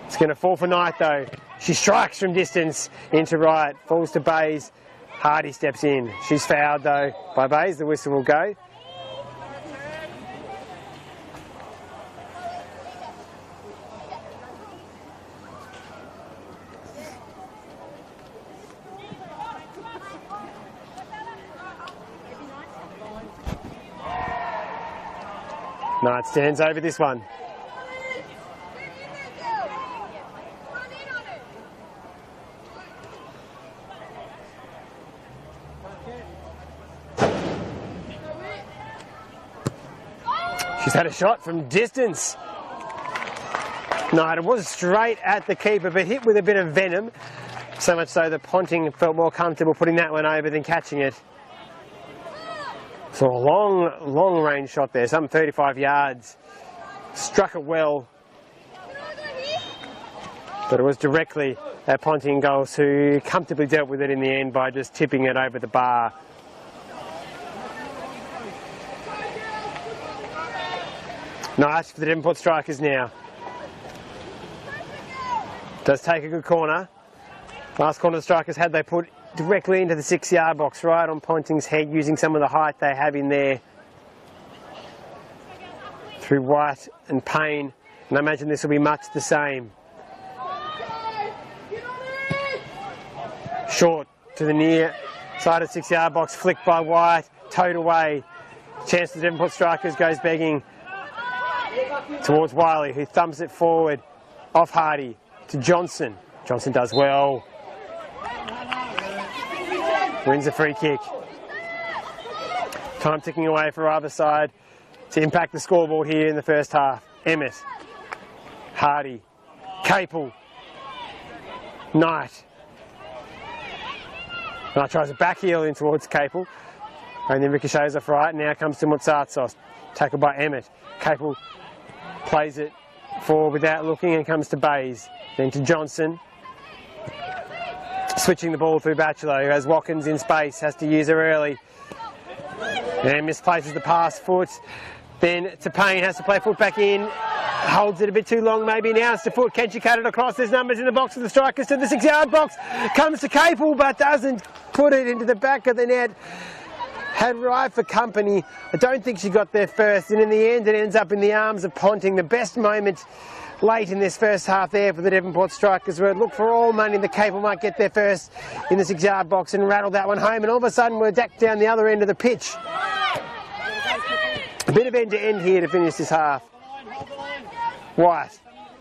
It's going to fall for Knight though. She strikes from distance into Wright, falls to Bays. Hardy steps in. She's fouled though by Bays. The whistle will go. Knight stands over this one. She's had a shot from distance. Knight, it was straight at the keeper, but hit with a bit of venom. So much so that Ponting felt more comfortable putting that one over than catching it. So a long range shot there, some 35 yards. Struck it well. But it was directly at Ponting goals, who comfortably dealt with it in the end by just tipping it over the bar. Nice for the Devonport strikers now. Does take a good corner. Last corner the strikers had, they put directly into the 6-yard box, right on Ponting's head, using some of the height they have in there. Through White and Payne, and I imagine this will be much the same. Short to the near side of 6-yard box, flicked by White, towed away. Chance the Devonport strikers goes begging towards Wiley, who thumps it forward off Hardy to Johnson. Johnson does well. Wins a free kick. Time ticking away for either side to impact the scoreboard here in the first half. Emmett, Hardy, Capel, Knight. Knight tries a back heel in towards Capel, and then ricochets off right. Now comes to Motsatsos, tackled by Emmett. Capel plays it forward without looking and comes to Bays. Then to Johnson. Switching the ball through Batchelor, who has Watkins in space, has to use her early. And misplaces the pass foot. Then to Payne, has to play foot back in. Holds it a bit too long maybe now. It's to Foot. Can she cut it across? There's numbers in the box for the strikers to the 6-yard box. Comes to Capel but doesn't put it into the back of the net. had right for company. I don't think she got there first, and in the end it ends up in the arms of Ponting. The best moment late in this first half there for the Devonport Strikers, where it looked for all money the Cable might get there first in the 6-yard box and rattle that one home, and all of a sudden we're back down the other end of the pitch. A bit of end to end here to finish this half. White,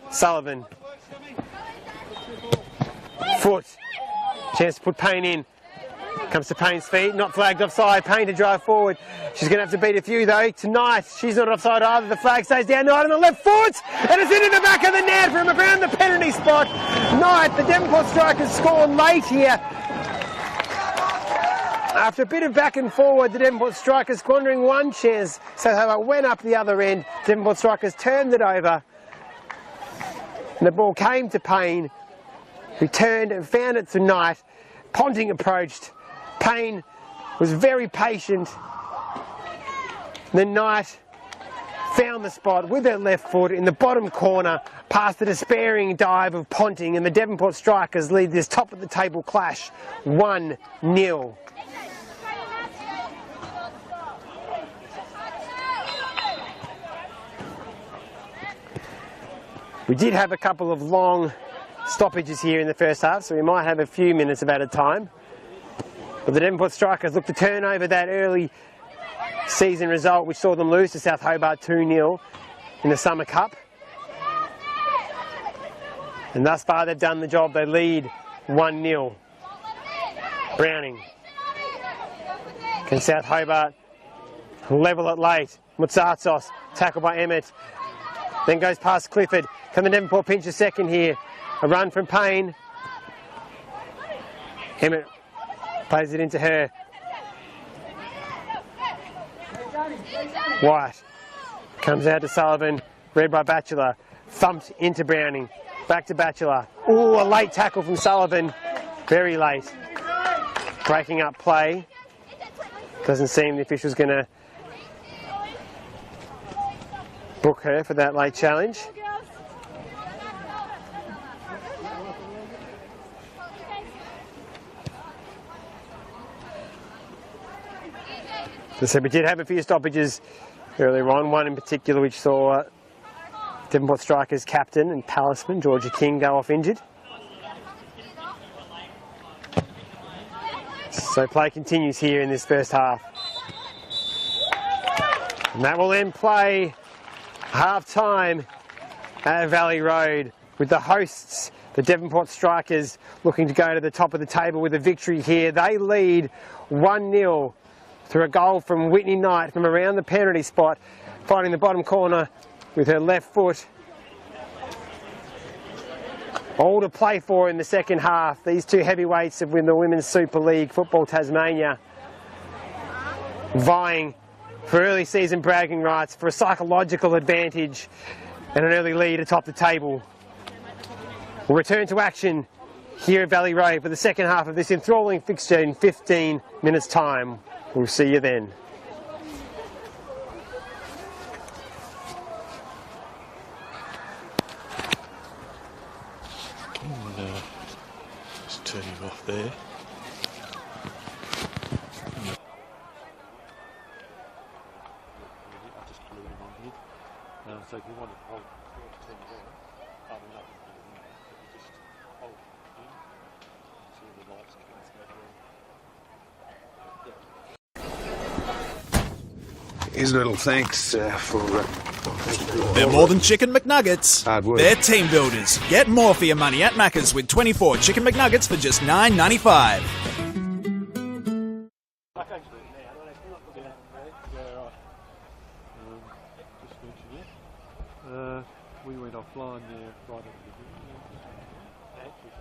Sullivan, Foot, chance to put Payne in. Comes to Payne's feet, not flagged offside. Payne to drive forward. She's going to have to beat a few though. Tonight, she's not offside either. The flag stays down. Knight on the left foot, and it's into the back of the net from around the penalty spot. Knight, the Devonport Strikers score late here. After a bit of back and forward, the Devonport Strikers squandering one chance. So Hobart went up the other end. Devonport Strikers turned it over. And the ball came to Payne, who turned and found it to Knight. Ponting approached. Payne was very patient. Then Knight found the spot with her left foot in the bottom corner past the despairing dive of Ponting, and the Devonport Strikers lead this top of the table clash 1-0. We did have a couple of long stoppages here in the first half, so we might have a few minutes of added time. But the Devonport Strikers look to turn over that early season result which saw them lose to South Hobart 2-0 in the Summer Cup. And thus far they've done the job. They lead 1-0. Browning. Can South Hobart level it late? Mutsatsos, tackled by Emmett. Then goes past Clifford. Can the Devonport pinch a second here? A run from Payne. Emmett plays it into her. White comes out to Sullivan, read by Batchelor, thumped into Browning, back to Batchelor. Ooh, a late tackle from Sullivan, very late. Breaking up play. Doesn't seem the official's going to book her for that late challenge. So we did have a few stoppages earlier on, one in particular which saw Devonport Strikers captain and palisman Georgia King go off injured. So play continues here in this first half. And that will end play half-time at Valley Road with the hosts, the Devonport Strikers, looking to go to the top of the table with a victory here. They lead 1-0. Through a goal from Whitney Knight from around the penalty spot, finding the bottom corner with her left foot. All to play for in the second half. These two heavyweights of the Women's Super League Football Tasmania vying for early season bragging rights, for a psychological advantage and an early lead atop the table. We'll return to action here at Valley Road for the second half of this enthralling fixture in 15 minutes' time. We'll see you then. Just turning off there. So if you want to hold, turn it on. Just hold in. See the lights coming. Here's a little thanks for... They're more than chicken McNuggets. Hard work. They're team builders. Get more for your money at Macca's with 24 chicken McNuggets for just $9.95. We went offline there right at the beginning.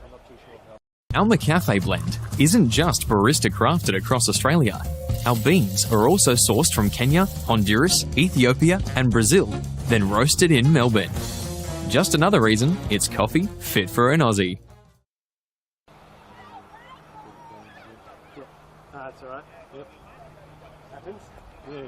I'm not too sure how. Our McCafe blend isn't just barista crafted across Australia. Our beans are also sourced from Kenya, Honduras, Ethiopia and Brazil, then roasted in Melbourne. Just another reason it's coffee fit for an Aussie. That's alright. Yep. Happens. Yeah.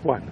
What?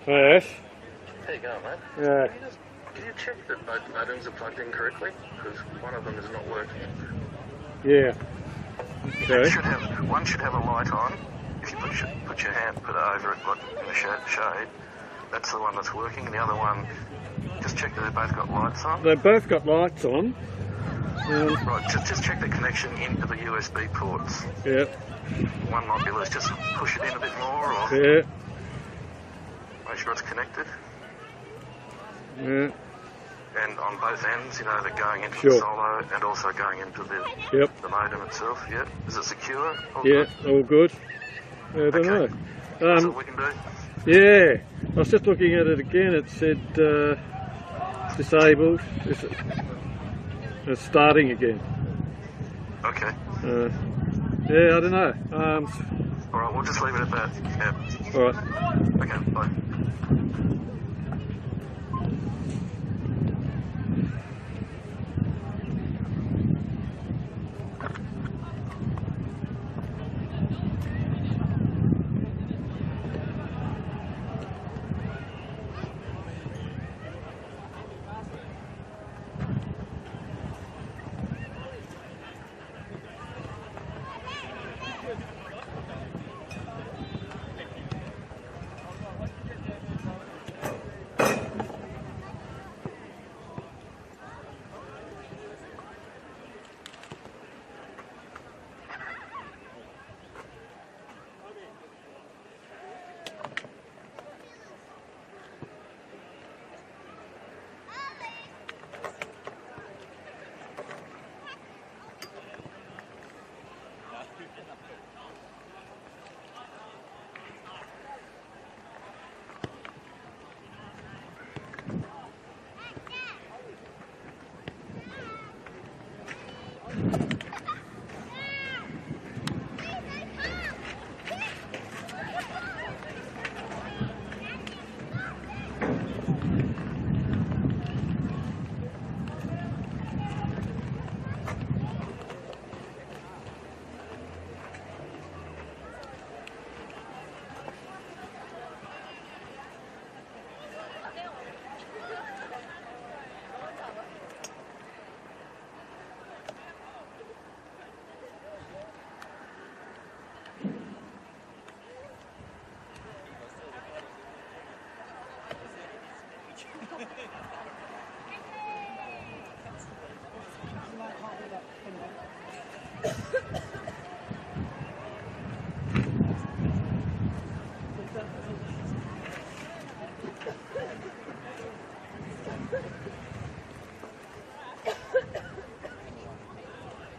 Yes. There you go, mate. Yeah. Can you check that both batteries are plugged in correctly? Because one of them is not working. Yeah. Okay. One should have a light on. If you put it over it like in the shade, that's the one that's working. The other one, just check that they've both got lights on. They've both got lights on. Right, just check the connection into the USB ports. Yeah. One might be loose. Just push it in a bit more, or Yeah. make sure it's connected. Yeah. And on both ends, you know, they're going into Sure. the solo and also going into the modem itself. Yeah. Is it secure? All Yeah. good? All good. I don't Okay. know. That's what we can do. Yeah. I was just looking at it again. It said disabled. It's starting again. Okay. Yeah, I don't know. All right, we'll just leave it at that. Yeah. All right. Okay, bye.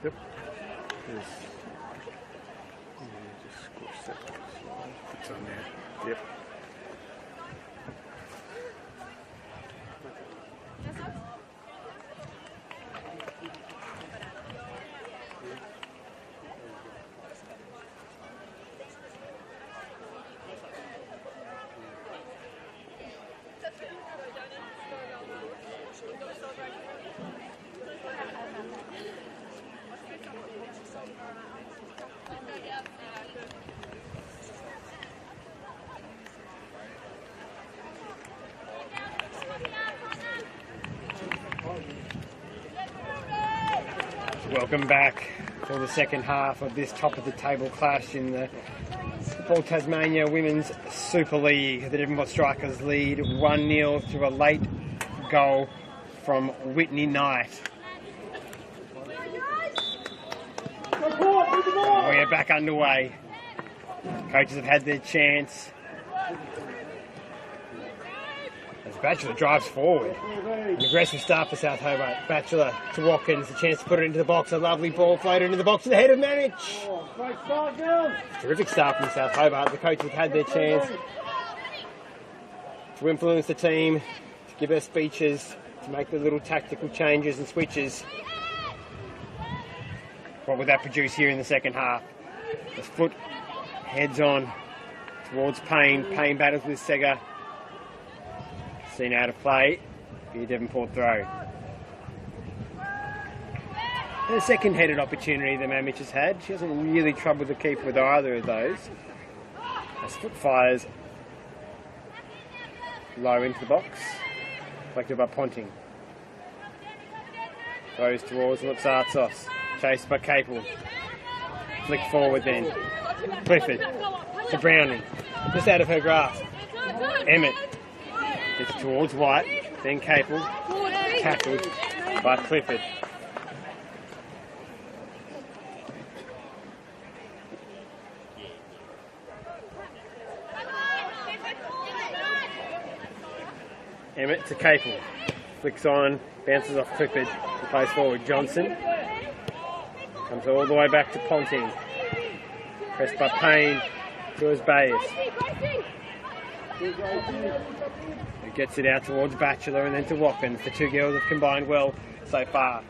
Yep. Yes. Yeah, just squish that slide. It's on there. Yep. Welcome back for the second half of this top of the table clash in the Football Tasmania Women's Super League. The Devonport Strikers lead 1-0 through a late goal from Whitney Knight. We are back underway. Coaches have had their chance. As Batchelor drives forward. An aggressive start for South Hobart. Batchelor to Watkins, a chance to put it into the box. A lovely ball floated into the box to the head of Manich. Terrific start from South Hobart. The coaches have had their chance to influence the team, to give their speeches, to make the little tactical changes and switches. What would that produce here in the second half? The foot heads on towards Payne. Payne battles with Sega. Seen out of play. Be a Devonport throw. And a second headed opportunity that Mamich has had. She hasn't really troubled the keeper with either of those. As foot fires low into the box. Collected by Ponting. Throws towards Lipsartsos. Chased by Capel. Flick forward then. Clifford to Browning. Just out of her grasp. Emmett gets towards White. Then Capel. Tackled by Clifford. Emmett to Capel. Flicks on, bounces off Clifford, and plays forward. Johnson comes all the way back to Ponting. Pressed by Payne towards Bayes. He gets it out towards Batchelor and then to Watkins. The two girls have combined well so far.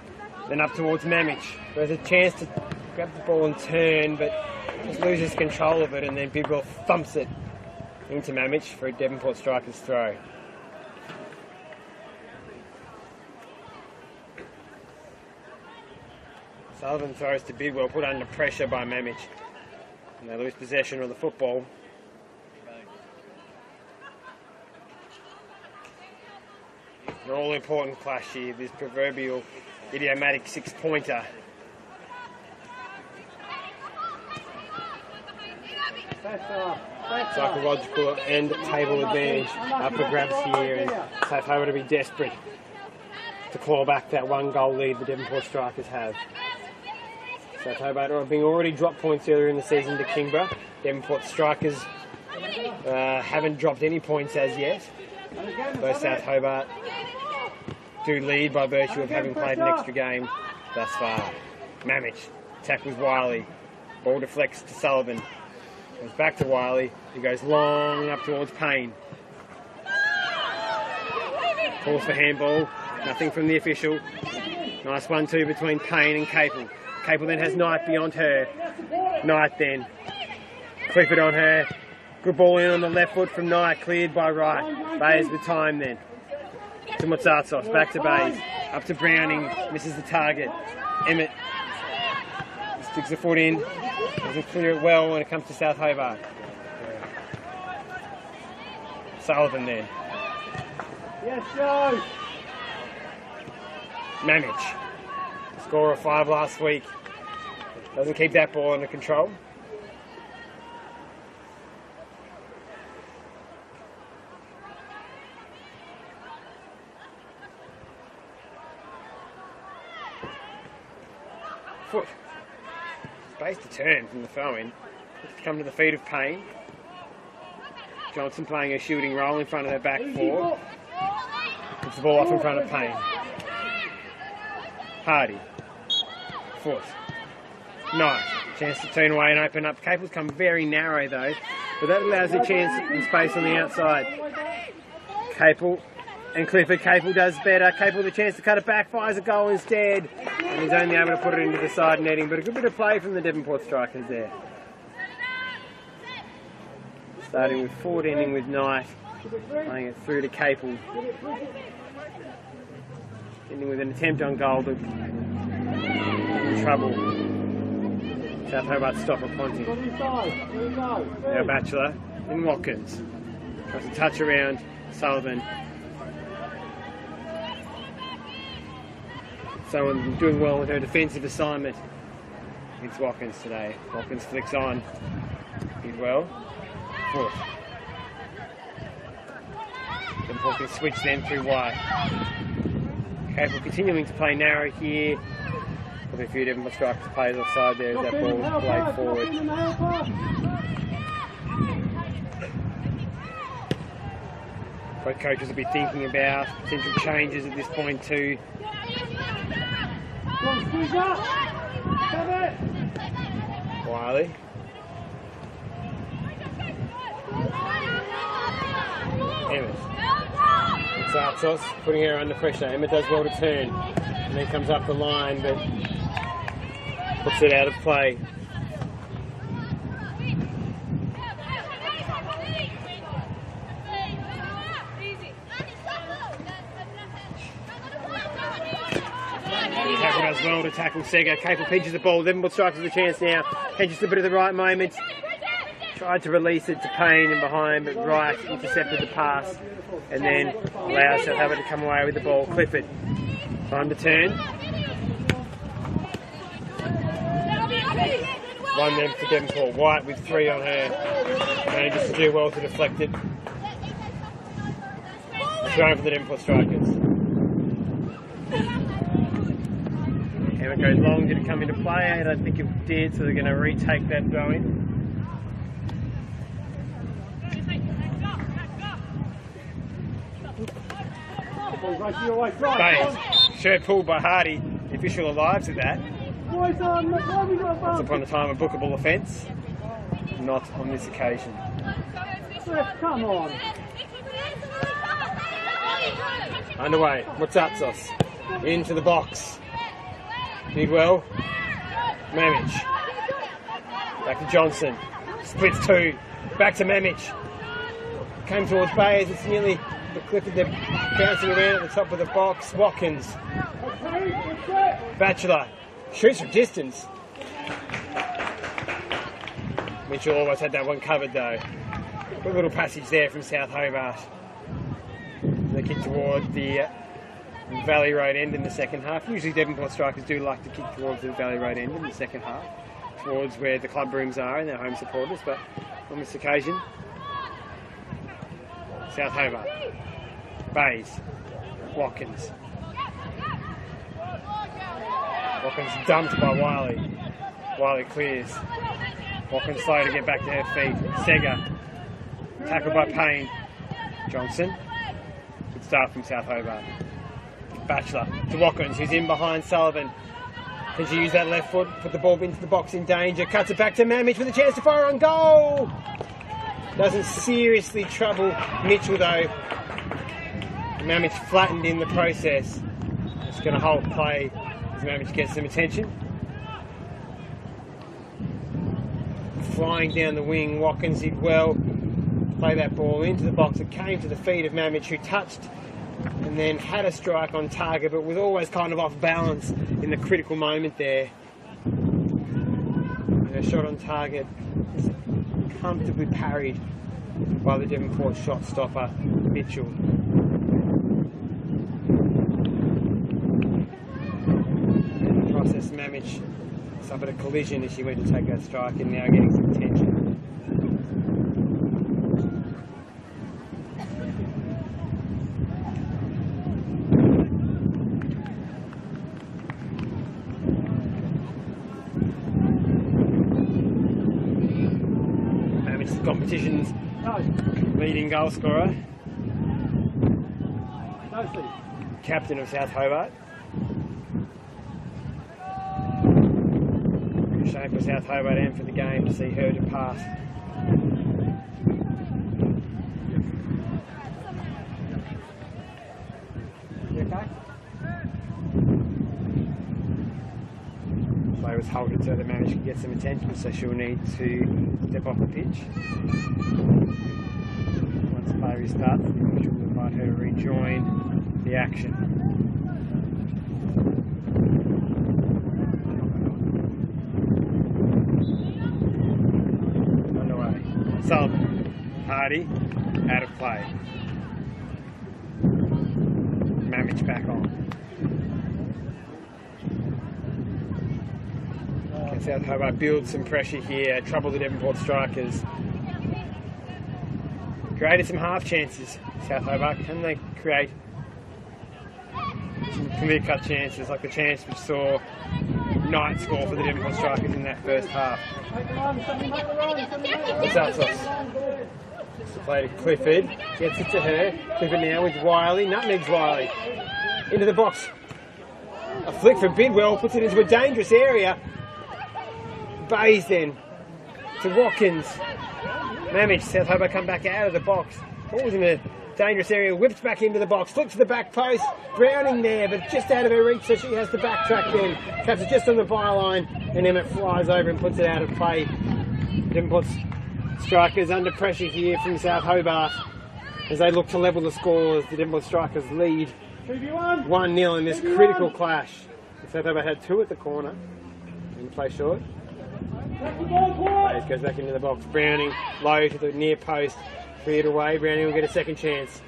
Then up towards Mamich. There's a chance to grab the ball and turn, but just loses control of it, and then Bidwell thumps it into Mamich for a Devonport striker's throw. Sullivan throws to Bidwell, put under pressure by Mamich. And they lose possession of the football. An all-important clash here, this proverbial idiomatic six-pointer. Psychological and table advantage up for grabs here, and South Hobart to be desperate to claw back that one-goal lead the Devonport strikers have. South Hobart having already dropped points earlier in the season to Kingborough. Devonport strikers haven't dropped any points as yet. Though South Hobart do lead by virtue of having played an extra game thus far. Mamich tackles Wiley. Ball deflects to Sullivan. Goes back to Wiley. He goes long up towards Payne. Calls for handball. Nothing from the official. Nice 1-2 between Payne and Capel. Capel then has Knight beyond her. Knight then. Clifford on her. Good ball in on the left foot from Knight. Cleared by Wright. Bayes with time then. To Motsatsos. Back to Bayes. Up to Browning. Misses the target. Emmett sticks the foot in. Doesn't clear it well when it comes to South Hobart. Sullivan then. Yes, Joe. Mamich. Score of 5 last week. Doesn't keep that ball under control. Foot. Space to turn from the throw-in. To come to the feet of Payne. Johnson playing a shooting role in front of her back four. Puts the ball off in front of Payne. Hardy. Foot. Nice. Chance to turn away and open up. Capel's come very narrow though, but that allows a chance and space on the outside. Capel and Clifford. Capel does better. Capel the chance to cut it back, fires a goal instead, and he's only able to put it into the side netting, but a good bit of play from the Devonport strikers there. Starting with Ford, ending with Knight, playing it through to Capel. Ending with an attempt on goal, but in trouble. South Hobart stop at Ponting. Now Batchelor in Watkins. Tries to touch around Sullivan. Someone doing well with her defensive assignment against Watkins today. Watkins flicks on. Did well. Foot. Then Watkins switch then through White. Capel continuing to play narrow here. Probably a few Devonport strikers plays offside there as that ball was played forward. Both coaches will be thinking about potential changes at this point too. Wiley. Emmett. Motsatsos putting her under pressure. Emmett does well to turn and then comes up the line but puts it out of play. Capel does well to tackle Sega. Capel pinches the ball. Devonport strikers with a chance now. Pinches the bit at the right moment. Tried to release it to Payne and behind, but Wright intercepted the pass and then allows South Hobart to come away with the ball. Clifford. Time to turn. One then for Devonport. White with 3 on her. Manages to do well to deflect it. Thrown for the Devonport Strikers. Hammer goes long. Did it come into play? I don't think it did, so they're going to retake that throw in. Bayes. Shirt pulled by Hardy. The official alive to that. Once upon a time a bookable offence. Not on this occasion. Come on. Underway. Mutsatsos. Into the box. Bidwell. Mamich. Back to Johnson. Splits 2. Back to Mamich. Came towards Bayes. It's nearly the cliff of them bouncing around at the top of the box. Watkins. Batchelor. Shoots from distance. Mitchell always had that one covered though. Good little passage there from South Hobart. They kick toward the Valley Road end in the second half. Usually Devonport Strikers do like to kick towards the Valley Road end in the second half, towards where the club rooms are and their home supporters, but on this occasion, South Hobart. Bayes. Watkins. Watkins dumped by Wiley. Wiley clears. Watkins slow to get back to her feet. Sega. Tackled by Payne. Johnson. Good start from South Hobart. Batchelor to Watkins, who's in behind Sullivan. Can she use that left foot? Put the ball into the box in danger. Cuts it back to Mamich with a chance to fire on goal. Doesn't seriously trouble Mitchell though. Mamich flattened in the process. It's going to hold play as Mamich gets some attention. Flying down the wing, Watkins did well. Play that ball into the box. It came to the feet of Mamich, who touched and then had a strike on target, but was always kind of off balance in the critical moment there. And a shot on target was comfortably parried by the Devonport shot stopper, Mitchell. In the process, Mamich suffered a collision as she went to take that strike and now getting some attention. Competition's leading goal scorer, captain of South Hobart. Shame for South Hobart and for the game to see her depart. You okay? Play was halted so the manager can get some attention, so she'll need to step off the pitch. Once play restarts, which will invite her to rejoin the action. Underway. Sullivan. Hardy. Out of play. Mamich back on. South Hobart build some pressure here, trouble the Devonport Strikers. Created some half chances, South Hobart. Can they create some clear-cut chances, like the chance we saw Knight score for the Devonport Strikers in that first half? Satsos. Play to Clifford, gets it to her. Clifford now with Wiley, nutmegs Wiley. Into the box. A flick from Bidwell, puts it into a dangerous area. Bayes then to Watkins. Mamich, South Hobart come back out of the box. Ball was in a dangerous area, whips back into the box, flips to the back post. Browning there, but just out of her reach, so she has to backtrack then. Caps it just on the byline, and Emmett flies over and puts it out of play. Devonport Strikers under pressure here from South Hobart as they look to level the score as the Devonport Strikers lead 1-0 in this critical clash. South Hobart had 2 at the corner and play short. Bayes goes back into the box. Browning low to the near post, cleared away. Browning will get a second chance.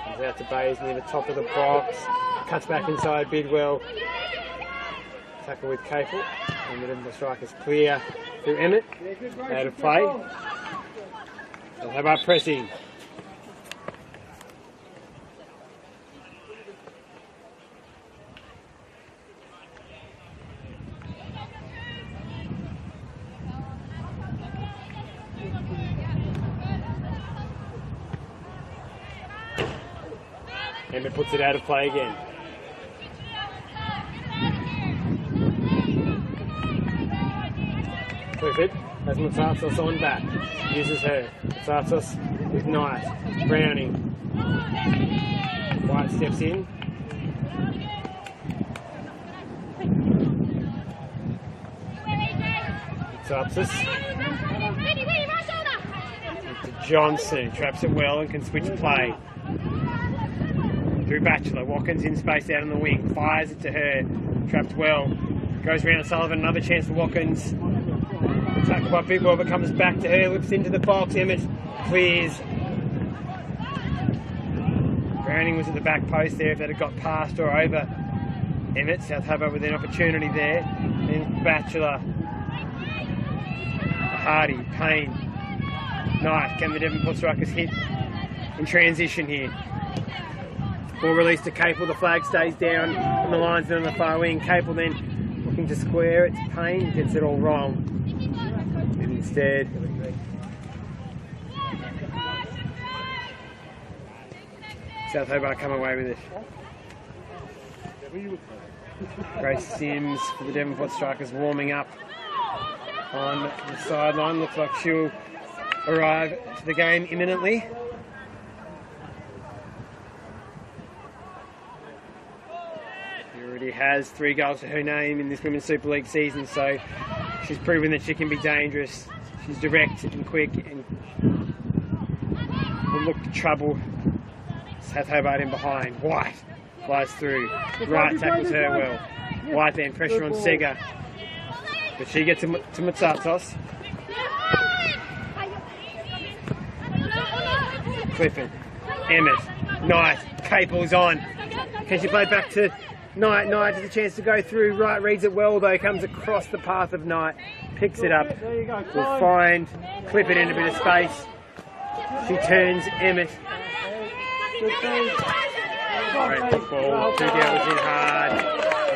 Comes out to Bayes near the top of the box. Cuts back inside Bidwell. Tackle with Capel, and the Devonport strikers clear through Emmett. Out of play. So how about pressing? Emmett puts it out of play again. Clifford has Matsatsos on back. Uses her. Matsatsos with Knight. Browning. White steps in. Matsatsos. To Johnson. Traps it well and can switch play. Through Batchelor. Watkins in space out on the wing. Fires it to her. Trapped well. Goes round Sullivan. Another chance for Watkins. Tackled by Bigwell, but comes back to her. Whips into the box. Emmett clears. Browning was at the back post there if that had got past or over Emmett. South Hobart with an opportunity there. Then Batchelor. Hardy. Payne. Knight. Can the Devonport strikers hit in transition here? Ball release to Capel, the flag stays down on the linesman on the far wing. Capel then looking to square, it's Payne, gets it all wrong. And instead, South Hobart come away with it. Grace Sims for the Devonport strikers warming up on the sideline. Looks like she'll arrive to the game imminently. She has 3 goals to her name in this Women's Super League season, so she's proven that she can be dangerous. She's direct and quick and will look to trouble South Hobart in behind. White flies through. Wright tackles her well. White then pressure on Sega, but she gets to Matsatsos. Clifford, Emmett, Knight, Capel's on. Can she play back to Knight? Knight has a chance to go through. Wright reads it well though, comes across the path of Knight, picks it up. Will find Clifford in a bit of space. She turns Emmett. Great football, 2 girls in hard.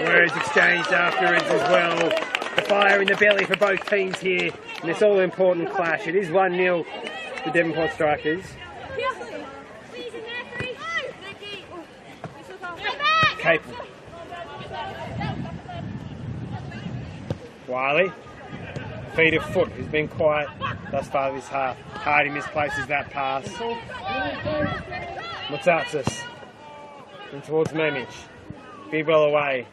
Words exchanged afterwards as well. The fire in the belly for both teams here in this all-important clash. It is 1-0 for Devonport strikers. Capel. Wiley. Feet of Foot, who's been quiet thus far this half. Hardy misplaces that pass. Matsatsos. And towards Mamich. Bidwell away.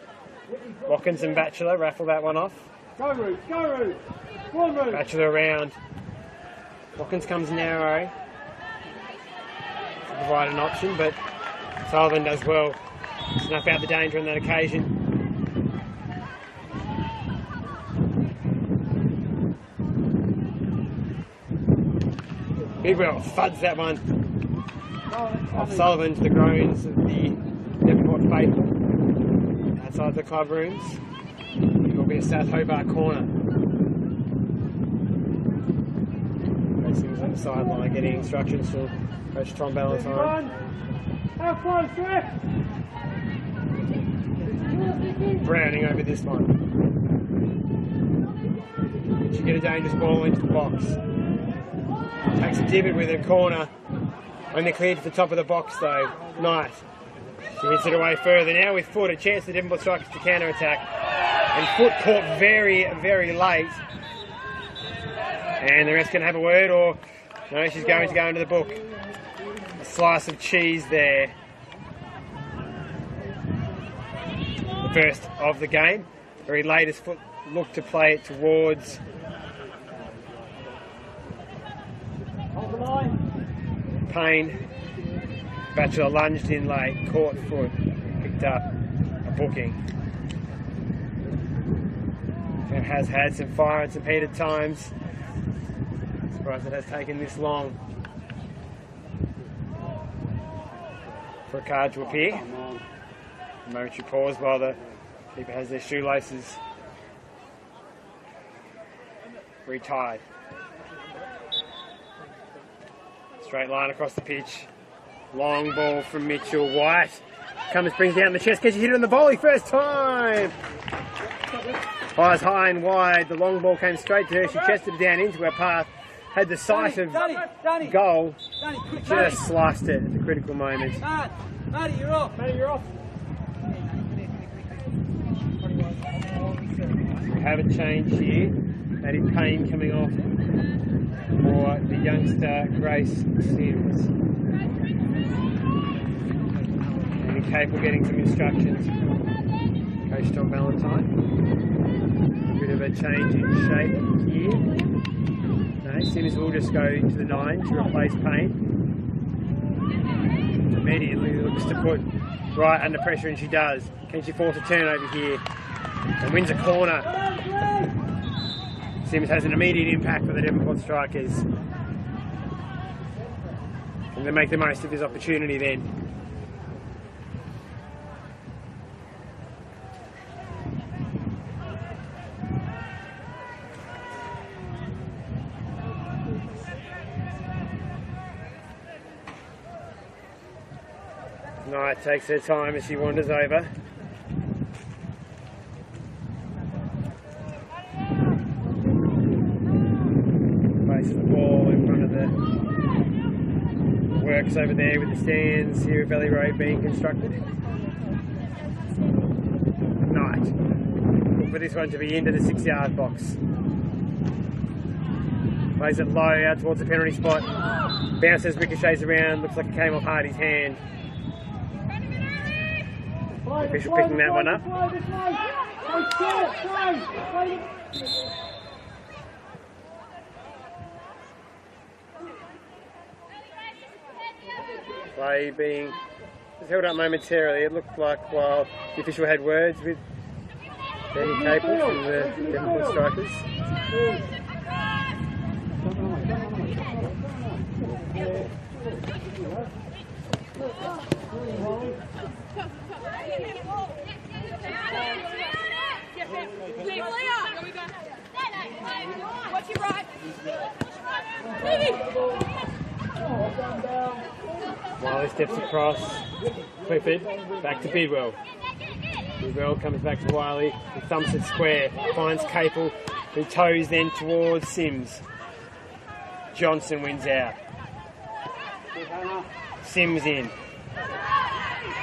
Watkins and Batchelor raffle that one off. Go Root, go Root. One Root. Batchelor around. Watkins comes narrow. To provide an option, but Sullivan does well. Snuff out the danger on that occasion. Bidwell thuds that one off Sullivan to the groins of the Devonport faithful outside the club rooms. It will be a South Hobart corner. Racing was on the sideline getting instructions from Coach Tom Ballantyne. How close, Rick? Browning over this one. She get a dangerous ball into the box. Takes a divot with her corner. Only cleared to the top of the box though. Knight. She hits it away further. Now with Foot, a chance for the Devonport strikers to counter-attack. And Foot caught very, very late. And the rest can have a word, or no, she's going to go into the book. A slice of cheese there. The first of the game. Very late as Foot looked to play it towards Payne. Batchelor lunged in late, caught Foot, picked up a booking. It has had some fire and some heated times. Surprised it has taken this long for a card to appear. A momentary pause while the keeper has their shoelaces Referee tied. Straight line across the pitch. Long ball from Mitchell. White comes, brings down the chest. Catches hit it on the volley first time. Fires high and wide. The long ball came straight to her. She chested it down into her path. Had the sight of goal. Just sliced it at the critical moment. Matty, you're off. Matty, you're off. We have a change here. Matty Payne coming off for the youngster Grace Sims. And Capel getting some instructions from Coach Tom Valentine. Bit of a change in shape here. No, Sims will just go to the 9 to replace Payne. Immediately looks to put Wright under pressure, and she does. Can she force a turnover here? And wins a corner. Sims has an immediate impact for the Devonport strikers. And they make the most of this opportunity then. Knight takes her time as she wanders over. Places the ball in front of the works over there with the stands here at Valley Road being constructed. Knight. Look for this one to be into the 6-yard box. Plays it low out towards the penalty spot. Bounces, ricochets around. Looks like it came off Hardy's hand. The official picking that one up. Play being held up momentarily. It looked like while the official had words with Danny Capel from the Devonport strikers. Watch your right. Wiley steps across. Clifford back to Bidwell. Bidwell comes back to Wiley. He thumps it square. Finds Capel, who toes then towards Sims. Johnson wins out. Sims in.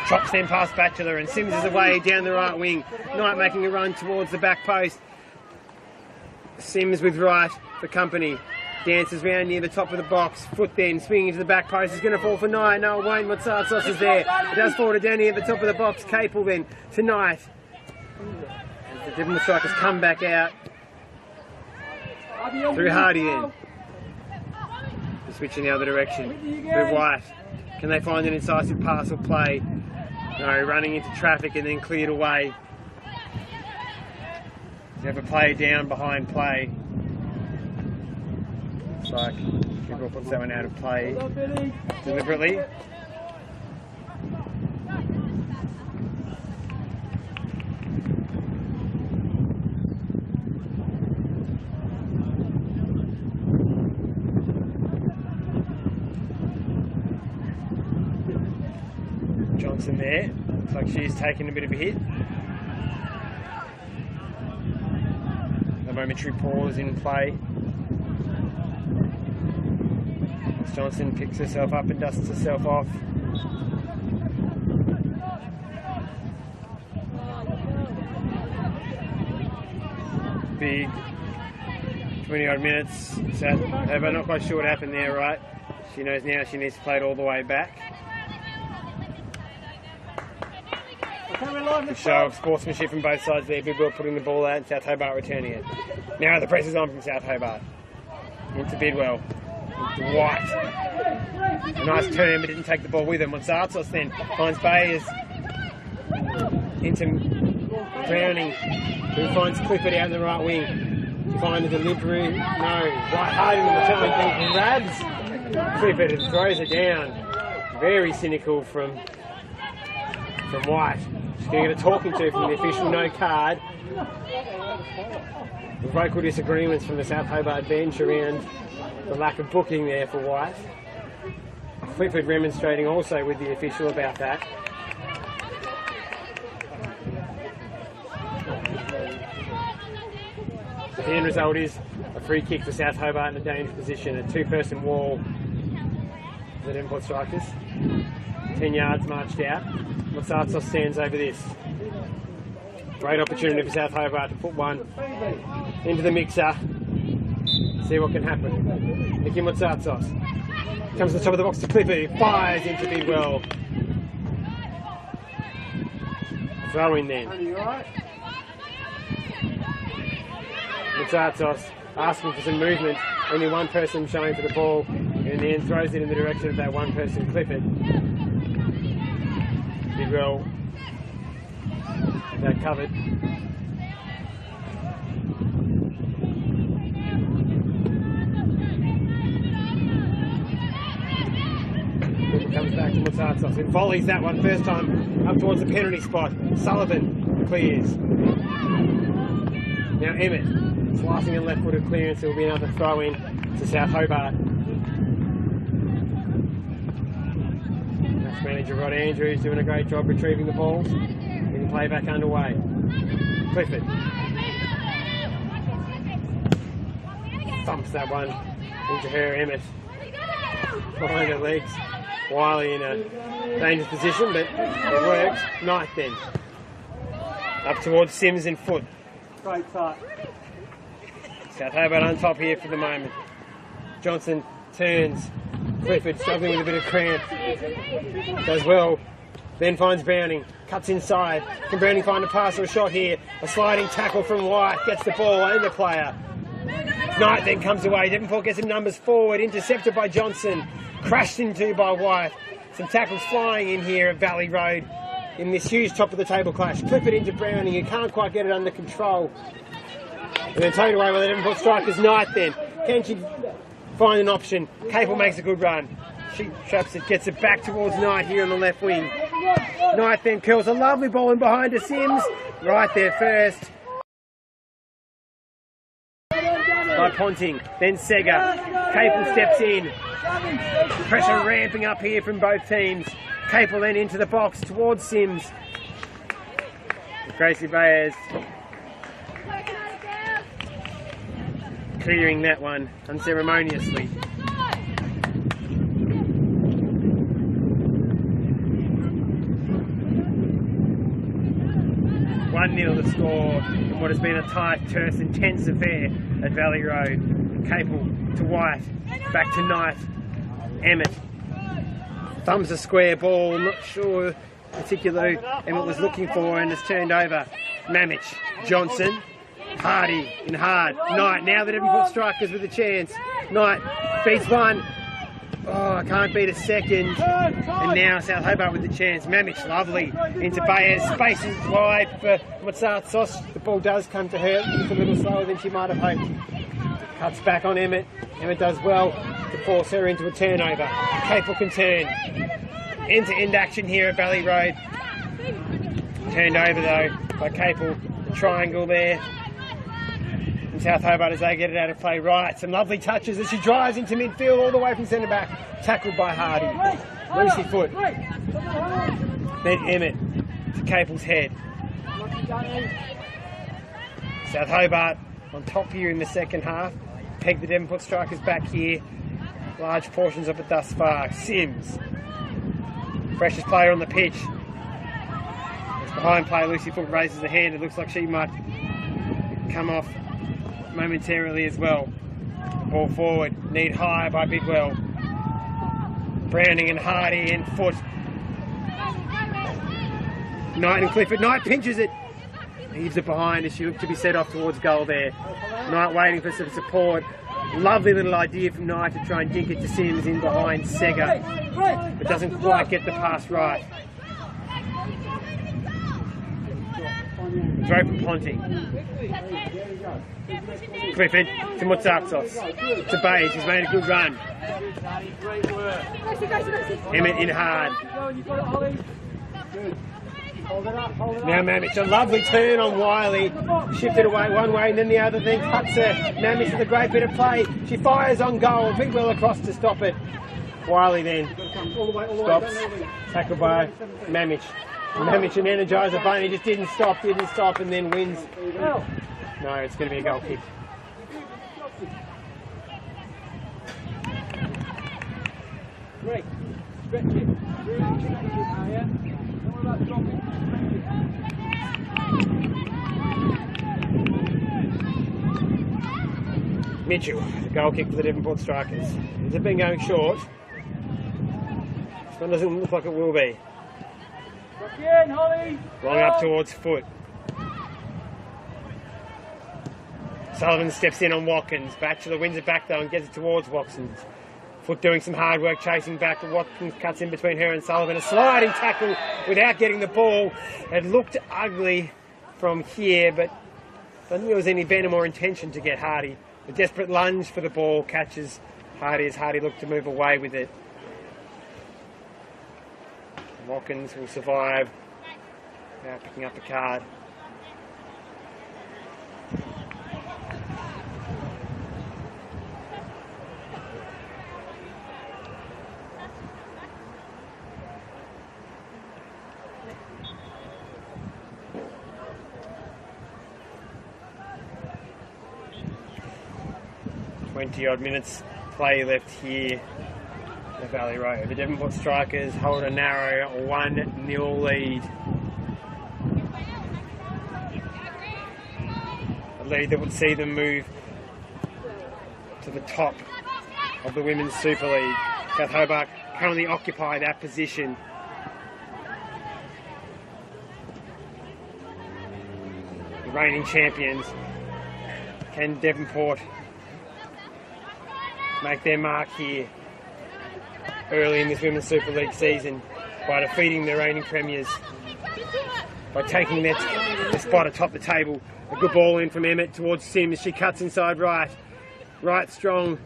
Chops then past Batchelor, and Sims is away down the right wing. Knight making a run towards the back post. Sims with Wright for company. Dances round near the top of the box. Foot then swinging to the back post. Is going to fall for Knight. No, it won't. Motsartsos is there. It does fall to Danny at the top of the box. Capel then to Knight. As the Devonport strikers come back out. Through Hardy then. Switching the other direction. With White. Can they find an incisive pass or play? No, running into traffic and then cleared away. Never play down behind play. Looks like Kickoff puts that one out of play deliberately. Johnson there. Looks like she's taken a bit of a hit. The momentary pause in play. Johnson picks herself up and dusts herself off. Big 20-odd minutes. However, not quite sure what happened there, right? She knows now she needs to play it all the way back. A show of sportsmanship from both sides there. Bidwell putting the ball out and South Hobart returning it. Now the press is on from South Hobart. Into Bidwell. White. A nice turn, but didn't take the ball with him. Motsartsos then finds Bayes into Browning, who finds Clifford out in the right wing. To find the delivery. No. White hard in the return and grabs Clifford and throws it down. Very cynical from White. She's going to get a talking to from the official, no card. vocal disagreements from the South Hobart bench around the lack of booking there for White. Clifford remonstrating also with the official about that. The end result is a free kick for South Hobart in a dangerous position, a two-person wall for the Devonport Strikers. 10 yards marched out. Matsatsos stands over this. Great opportunity for South Hobart to put one into the mixer. See what can happen. Nicky Matsatsos comes to the top of the box to Clifford. He fires into Bidwell. Throw in then. Matsatsos asking for some movement. Only one person showing for the ball, and then throws it in the direction of that one person, Clifford. Bidwell, that covered. Comes back to Matsatsos and volleys that one first time up towards the penalty spot. Sullivan clears. Now Emmett slicing a left-footed clearance. It will be another throw in to South Hobart. Match manager Rod Andrews doing a great job retrieving the balls. Getting play back underway. Clifford thumps that one into her. Emmett behind her legs. Wiley in a dangerous position, but it works. Knight then. Up towards Sims and Foot. Great start. South Hobart on top here for the moment. Johnson turns. Clifford struggling with a bit of cramp. Does well. Then finds Browning. Cuts inside. Can Browning find a pass or a shot here? A sliding tackle from White. Gets the ball and the player. Knight then comes away. Devonport gets some numbers forward. Intercepted by Johnson. Crashed into by White. Some tackles flying in here at Valley Road in this huge top of the table clash. Clifford into Browning, who can't quite get it under control. And then taken away by the Devonport Strikers. Knight then. Can she find an option? Capel makes a good run. She traps it, gets it back towards Knight here on the left wing. Knight then curls a lovely ball in behind to Sims. Right there first. By Ponting, then Sega. Capel steps in. Pressure ramping up here from both teams. Capel then into the box towards Sims. Gracie Baez clearing that one unceremoniously. One 0 the score in what has been a tight, terse, intense affair at Valley Road. Capel to White, back to Knight. Emmett thumbs a square ball, not sure particularly Emmett was looking for, and has turned over. Mamich, Johnson, Hardy in hard. Knight, now the Devonport Strikers with a chance. Knight beats one. Oh, can't beat a second. And now South Hobart with the chance. Mamich, lovely, into Baez. Spaces wide for Matsatsos. The ball does come to her. It's a little slower than she might have hoped. Cuts back on Emmett. Emmett does well to force her into a turnover. Capel can turn. End-to-end action here at Valley Road. Turned over though by Capel. Triangle there. And South Hobart as they get it out of play. Right, some lovely touches as she drives into midfield all the way from centre back. Tackled by Hardy. Lucy Foot. Then Emmett to Capel's head. South Hobart on top here in the second half. Peg the Devonport Strikers back here. Large portions of it thus far. Sims. Freshest player on the pitch. It's behind play. Lucy Foot raises the hand. It looks like she might come off momentarily as well. Ball forward. Need high by Bidwell. Browning and Hardy and Foot. Knight and Clifford. Knight pinches it. Leaves it behind as she looked to be set off towards goal there. Knight waiting for some support. Lovely little idea from Knight to try and dink it to Sims in behind Sega. But doesn't quite get the pass right. Throw from Ponting. Clifford to Matsatsos. To Baez, he's made a good run. Emmett in hard. Now Mamich, a lovely turn on Wiley. Shifted away one way and then the other, then cuts her. Mamich with a great bit of play. She fires on goal. Big Will across to stop it. Wiley then stops. Tackled by Mamich. Mamich and Energizer Bunny just didn't stop and then wins. No, it's going to be a goal kick. Great. Stretch it. Really stretch it now, yeah? Don't worry about dropping. Mitchell, the goal kick for the Devonport Strikers. Has it been going short? This one doesn't look like it will be. Again, Holly. Long up towards Foot. Sullivan steps in on Watkins. Batchelor wins it back though and gets it towards Watkins. Foot doing some hard work chasing back, but Watkins cuts in between her and Sullivan. A sliding tackle without getting the ball. It looked ugly from here, but I don't think there was any venom or intention to get Hardy. A desperate lunge for the ball catches Hardy as Hardy looked to move away with it. Watkins will survive. Now picking up the card. Odd minutes play left here at Valley Road. The Devonport Strikers hold a narrow 1-0 lead. A lead that would see them move to the top of the Women's Super League. South Hobart currently occupy that position. The reigning champions. Can Devonport make their mark here early in this Women's Super League season by defeating the reigning premiers, by taking their spot atop the table? A good ball in from Emmett towards Sims. She cuts inside right. Right strong.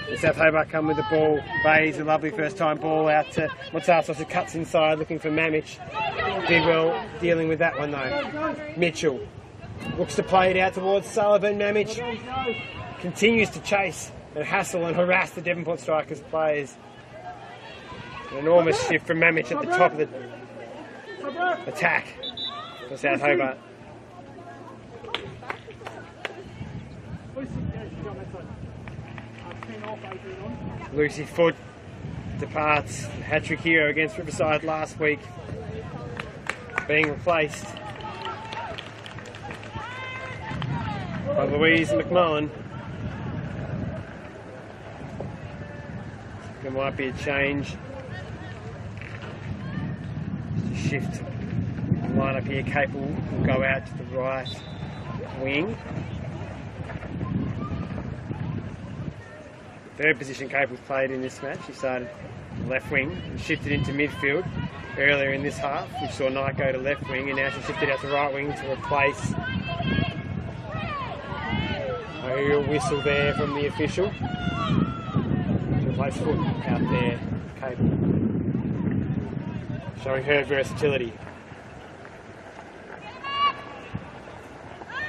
The South Hobart come with the ball. Bays a lovely first time ball out to Motsarsos, who cuts inside looking for Mamich. Did well dealing with that one though. Mitchell looks to play it out towards Sullivan. Mamich continues to chase and hassle and harass the Devonport Strikers players. An enormous shift from Mamich at the top of the attack for South Hobart. Lucy Foot departs. Hat-trick hero against Riverside last week, being replaced by Louise McMullen. There might be a change. Just a shift line up here. Capel will go out to the right wing. Third position Capel's played in this match. He started left wing and shifted into midfield earlier in this half. We saw Knight go to left wing and now she shifted out to right wing to replace. A whistle there from the official. Place Foot out there, Cable, showing her versatility.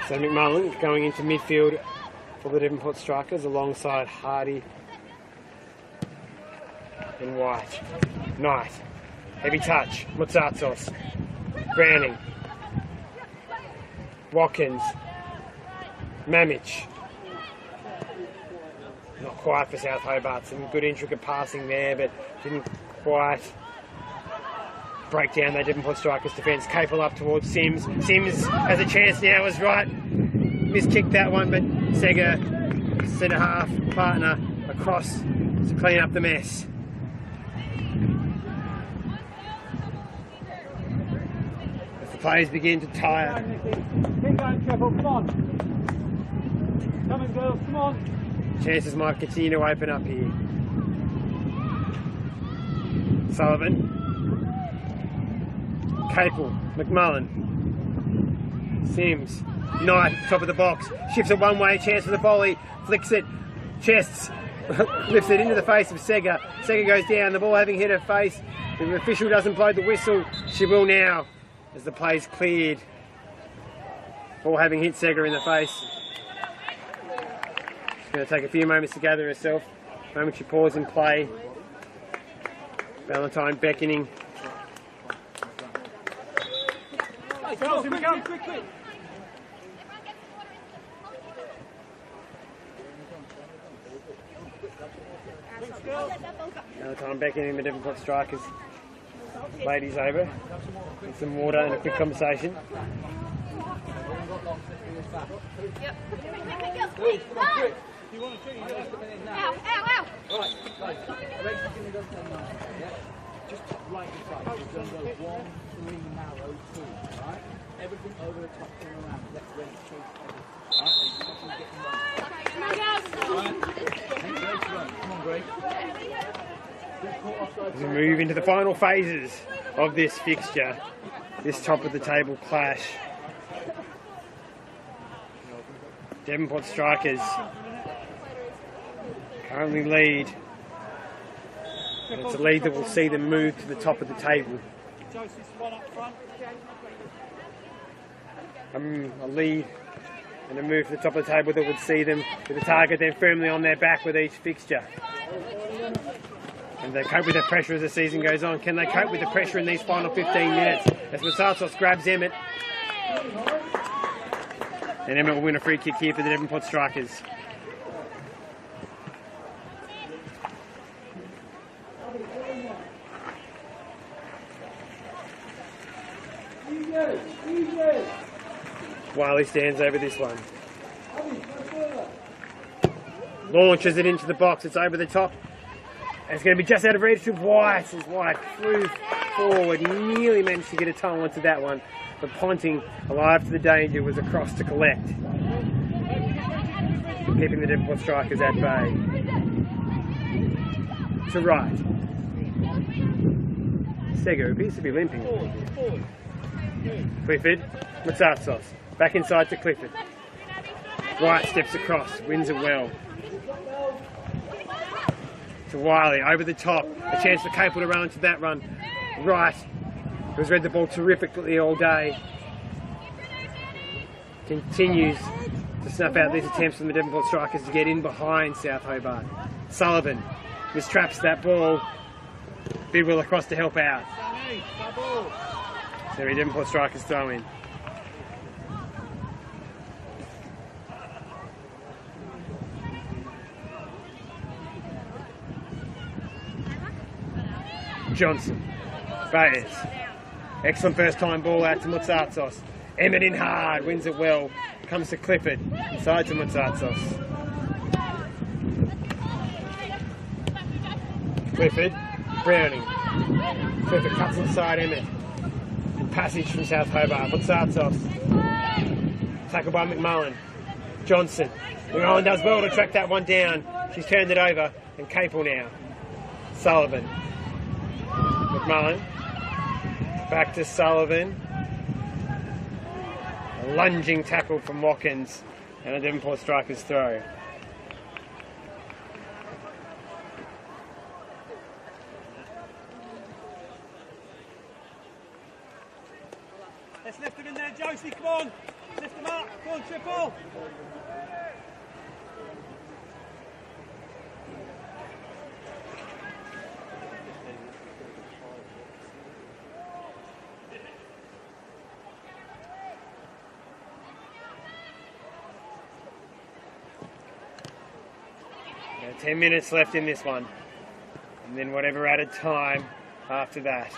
So McMullen going into midfield for the Devonport Strikers alongside Hardy and White. Knight, heavy touch, Motsarsos, Browning, Watkins, Mamich. Not quite for South Hobart. Some good intricate passing there, but didn't quite break down that Devonport Strikers defence. Capel up towards Sims. Sims has a chance now, is right. Miskicked that one, but Sega, centre half partner, across to clean up the mess. As the players begin to tire. Keep going, Treble, come on. Come on, girls, come on. Chances might continue to open up here. Sullivan. Capel. McMullen. Sims. Knight, top of the box. Shifts it one way, chance for the volley. Flicks it. Chests. lifts it into the face of Sega. Sega goes down, the ball having hit her face. The official doesn't blow the whistle. She will now, as the play's cleared. Ball having hit Sega in the face. She's going to take a few moments to gather herself. Momentary pause in play. Valentine beckoning. Valentine beckoning the Devonport strikers. Ladies over. With some water and a quick conversation. Ow, ow, ow! Just right inside. We've done those 1, 3, narrow, 2, right? Everything over the top, turn around. Let's run straight ahead. Come on, Grace. As we move into the final phases of this fixture, this top of the table clash. Devonport strikers currently lead. And it's a lead that will see them move to the top of the table. A lead and a move to the top of the table that would see them with the target then firmly on their back with each fixture. And they cope with the pressure as the season goes on. Can they cope with the pressure in these final 15 minutes? As Masatos grabs Emmett. And Emmett will win a free kick here for the Devonport strikers. Wiley stands over this one. Launches it into the box. It's over the top. And it's going to be just out of reach of White as White flew forward. Nearly managed to get a toe onto that one. But Ponting, alive to the danger, was across to collect. Keeping the Devonport strikers at bay. To right. Sego appears to be limping. Clifford, Matsatsos. Back inside to Clifford. White steps across, wins it well. To Wiley, over the top. A chance for Capel to run into that run. Wright, who's read the ball terrifically all day, continues to snuff out these attempts from the Devonport strikers to get in behind South Hobart. Sullivan mistraps that ball. Bidwell across to help out. So the Devonport strikers throw in. Johnson, Bayes, excellent first time ball out to Matsatsos. Emmett in hard, wins it well, comes to Clifford, inside to Matsatsos. Clifford, Browning, Clifford cuts inside Emmett, and passage from South Hobart. Matsatsos, tackled by McMullen. Johnson, McMullen does well to track that one down, she's turned it over, and Capel now. Sullivan. McMullen, back to Sullivan, a lunging tackle from Watkins, and a Devonport strikers throw. Let's lift him in there, Josie, come on! Lift him up, come on, triple! Now 10 minutes left in this one, and then whatever added time after that.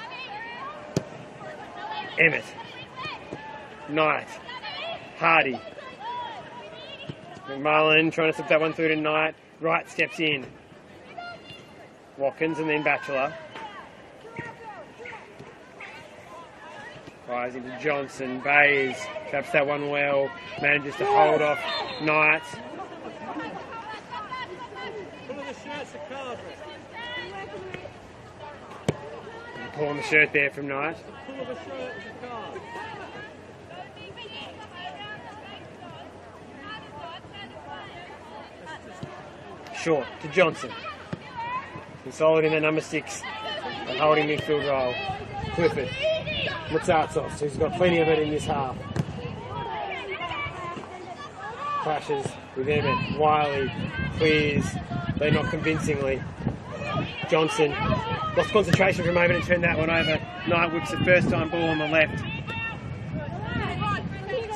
Emmett, Knight, Hardy, McMullen trying to slip that one through to Knight. Wright steps in. Watkins and then Batchelor. Fires into Johnson. Bayes traps that one well. Manages to hold off Knight. Pulling the shirt there from Knight. short to Johnson. He's solid in the number 6 and holding midfield role. Clifford. Mutsatsos, who's got plenty of it in this half. Clashes with Emmett. Wiley clears, though not convincingly. Johnson lost concentration for a moment and turned that one over. Knight whips the first time ball on the left.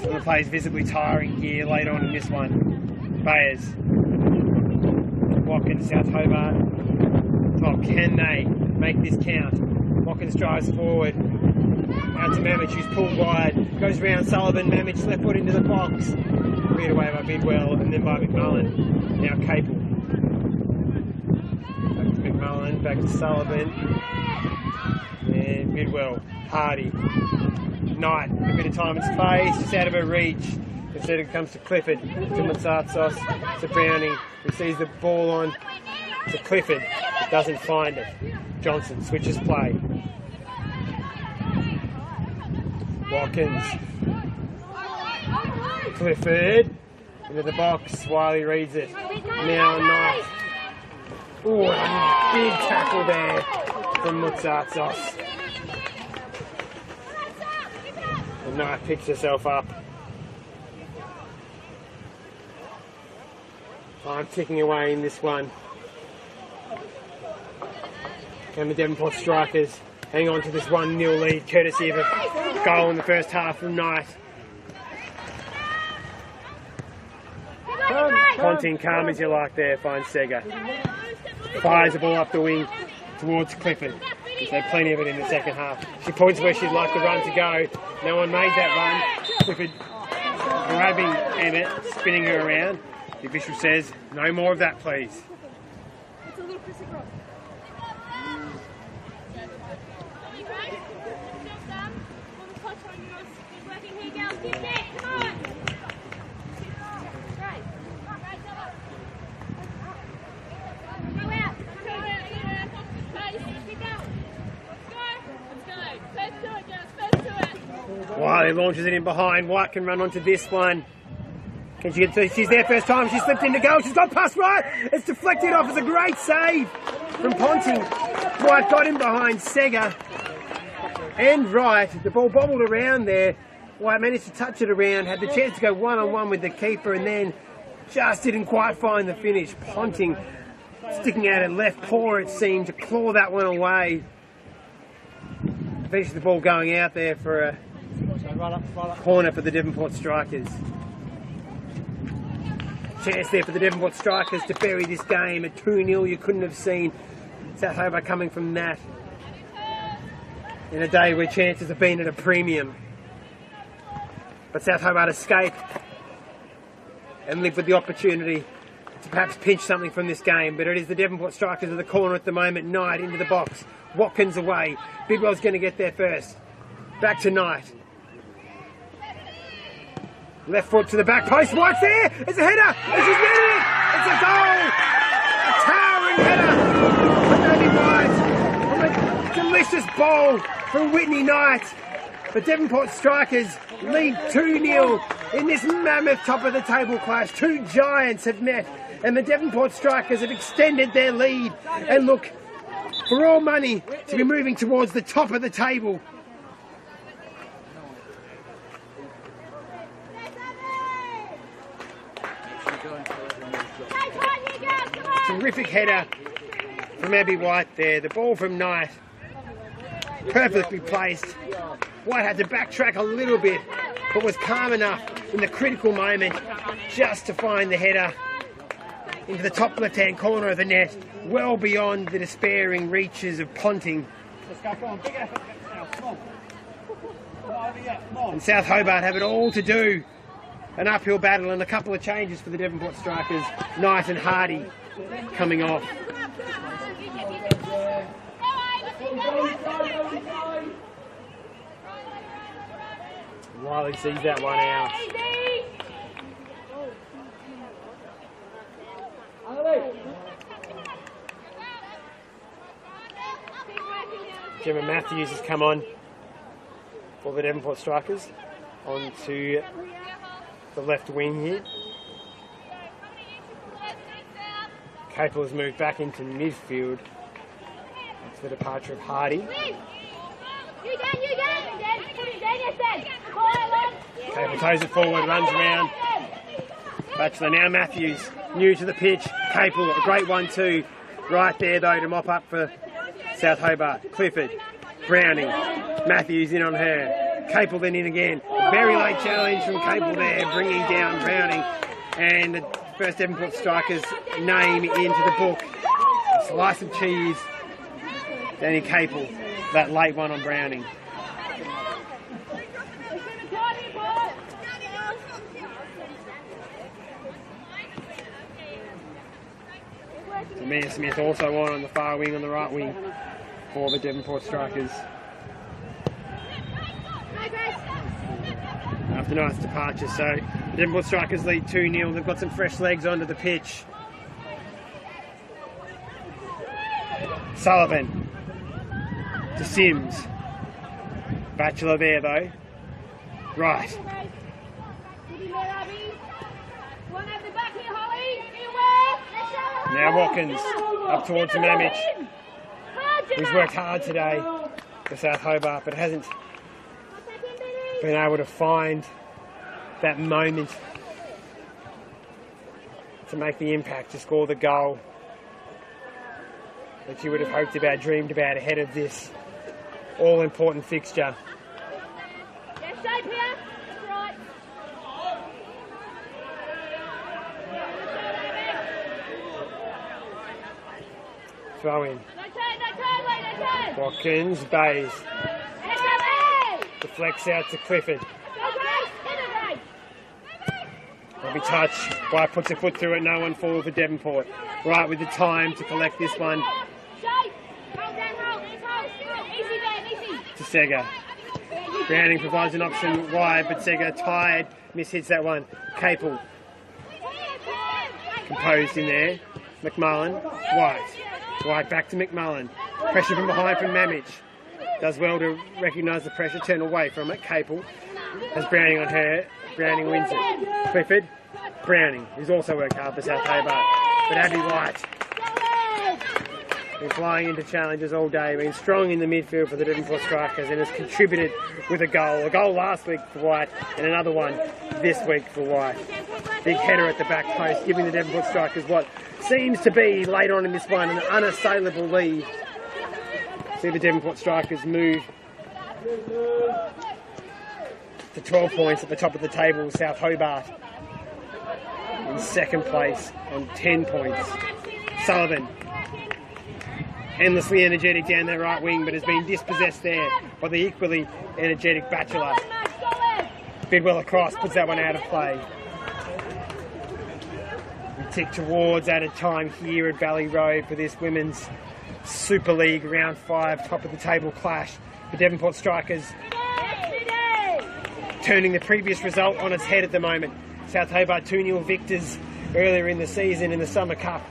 Some of the players visibly tiring here later on in this one. Bayers. Watkins, South Hobart. Oh, can they make this count? Watkins drives forward. Out to Mamich, who's pulled wide. Goes round Sullivan. Mamich left foot into the box. Cleared away by Bidwell and then by McMullen. Now Capel. Back to McMullen. Back to Sullivan. And Bidwell. Hardy. Knight. A bit of time and space. Just out of her reach. Instead it comes to Clifford. To Mutsatsos. To Browning. Who sees the ball on to Clifford. Doesn't find it. Johnson switches play. Watkins. Clifford. Into the box. Wiley reads it. Now Knight. Ooh, a big tackle there from Mutsatsos. And Knight picks herself up. Time ticking away in this one. And the Devonport Strikers hang on to this 1-0 lead, courtesy of a goal in the first half from Knight. Ponting calm as you like there, finds Sega. Fires the ball up the wing towards Clifford. She's had plenty of it in the second half. She points where she'd like the run to go. No one made that run. Clifford grabbing Emmett, spinning her around. The official says, no more of that, please. It's a little crisscross. Wiley launches it in behind. White can run onto this one. Can she get to, she's there first time. She slipped into goal. She's got past right. It's deflected off. It's a great save from Ponting. White got him behind Sega. And right. The ball bobbled around there. White managed to touch it around. Had the chance to go one-on-one with the keeper and then just didn't quite find the finish. Ponting sticking out at left paw, it seemed, to claw that one away. Eventually the ball going out there for a corner for the Devonport Strikers. Chance there for the Devonport Strikers to bury this game at 2-0. You couldn't have seen South Hobart coming from that in a day where chances have been at a premium. But South Hobart escape and live with the opportunity to perhaps pinch something from this game. But it is the Devonport Strikers at the corner at the moment. Knight into the box. Watkins away. Bidwell's going to get there first. Back to Knight. Left foot to the back post. White's there. It's a header. And she's getting it. It's a goal. A towering header from Abby White. From a delicious ball from Whitney Knight. The Devonport Strikers lead 2-0 in this mammoth top of the table clash. Two giants have met and the Devonport Strikers have extended their lead and look for all money to be moving towards the top of the table. Terrific header from Abby White there. The ball from Knight. Perfectly placed. White had to backtrack a little bit, but was calm enough in the critical moment just to find the header into the top left-hand corner of the net, well beyond the despairing reaches of Ponting. And South Hobart have it all to do. An uphill battle and a couple of changes for the Devonport Strikers. Knight and Hardy coming off. Wiley sees that one out. Gemma Matthews has come on for the Devonport Strikers onto the left wing here. Capel has moved back into midfield. That's the departure of Hardy. Capel toes it forward, runs around. Batchelor now Matthews, new to the pitch. Capel, a great 1-2. Right there though to mop up for South Hobart. Clifford, Browning, Matthews in on her. Capel then in again. Very late challenge from Capel there, bringing down Browning. And the first Devonport striker's name into the book. A slice of cheese. Danny Capel, that late one on Browning. Mia Smith also on the far wing, on the right wing for the Devonport strikers. After night's departure, so the Devonport strikers lead 2-0. They've got some fresh legs onto the pitch. Sullivan to Sims. Batchelor there though. Right. Now Watkins up towards Mamich, who's worked hard today for South Hobart, but hasn't been able to find that moment to make the impact, to score the goal that you would have hoped about, dreamed about ahead of this all-important fixture. Throw in. Watkins, Bays. Deflects out to Clifford. There'll be touch. White puts a foot through it, no one falls for Devonport. Right with the time to collect this one. To Sega. Browning provides an option wide, but Sega tired, mishits that one. Capel. Composed in there. McMullen. White. White back to McMullen. Pressure from behind from Mamich. Does well to recognise the pressure, turn away from it. Capel has Browning on her. Browning wins it. Clifford. Browning, who's also worked hard for South Hobart. But Abby White. Been flying into challenges all day. Been strong in the midfield for the Devonport strikers and has contributed with a goal. A goal last week for White and another one this week for White. Big header at the back post, giving the Devonport strikers what seems to be, later on in this one, an unassailable lead. See the Devonport strikers move to 12 points at the top of the table. South Hobart in second place on 10 points. Sullivan, endlessly energetic down their right wing, but has been dispossessed there by the equally energetic Batchelor. Bidwell across, puts that one out of play. We tick towards added time here at Valley Road for this Women's Super League Round 5 top of the table clash. The Devonport strikers turning the previous result on its head at the moment. South Hobart 2-0 victors earlier in the season in the Summer Cup.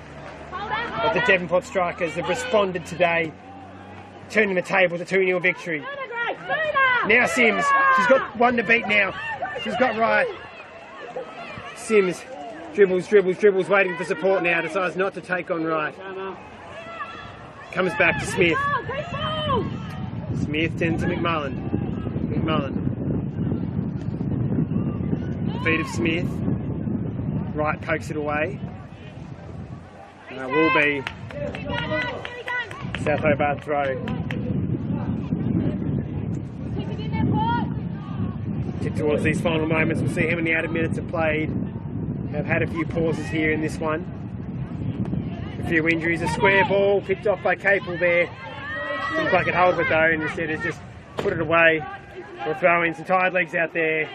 But the Devonport strikers have responded today, turning the table to 2-0 victory. Now Sims, she's got one to beat now. She's got right. Sims dribbles, waiting for support now, decides not to take on right. Comes back to Smith. Smith turns to McMullen. McMullen. Feet of Smith. Right pokes it away. And it will be South Hobart throw. Tick towards these final moments. We'll see how many added minutes are played. Have had a few pauses here in this one. A few injuries. A square ball picked off by Capel there. Didn't look like it hold it though, and instead has just put it away. We'll throw in some tired legs out there.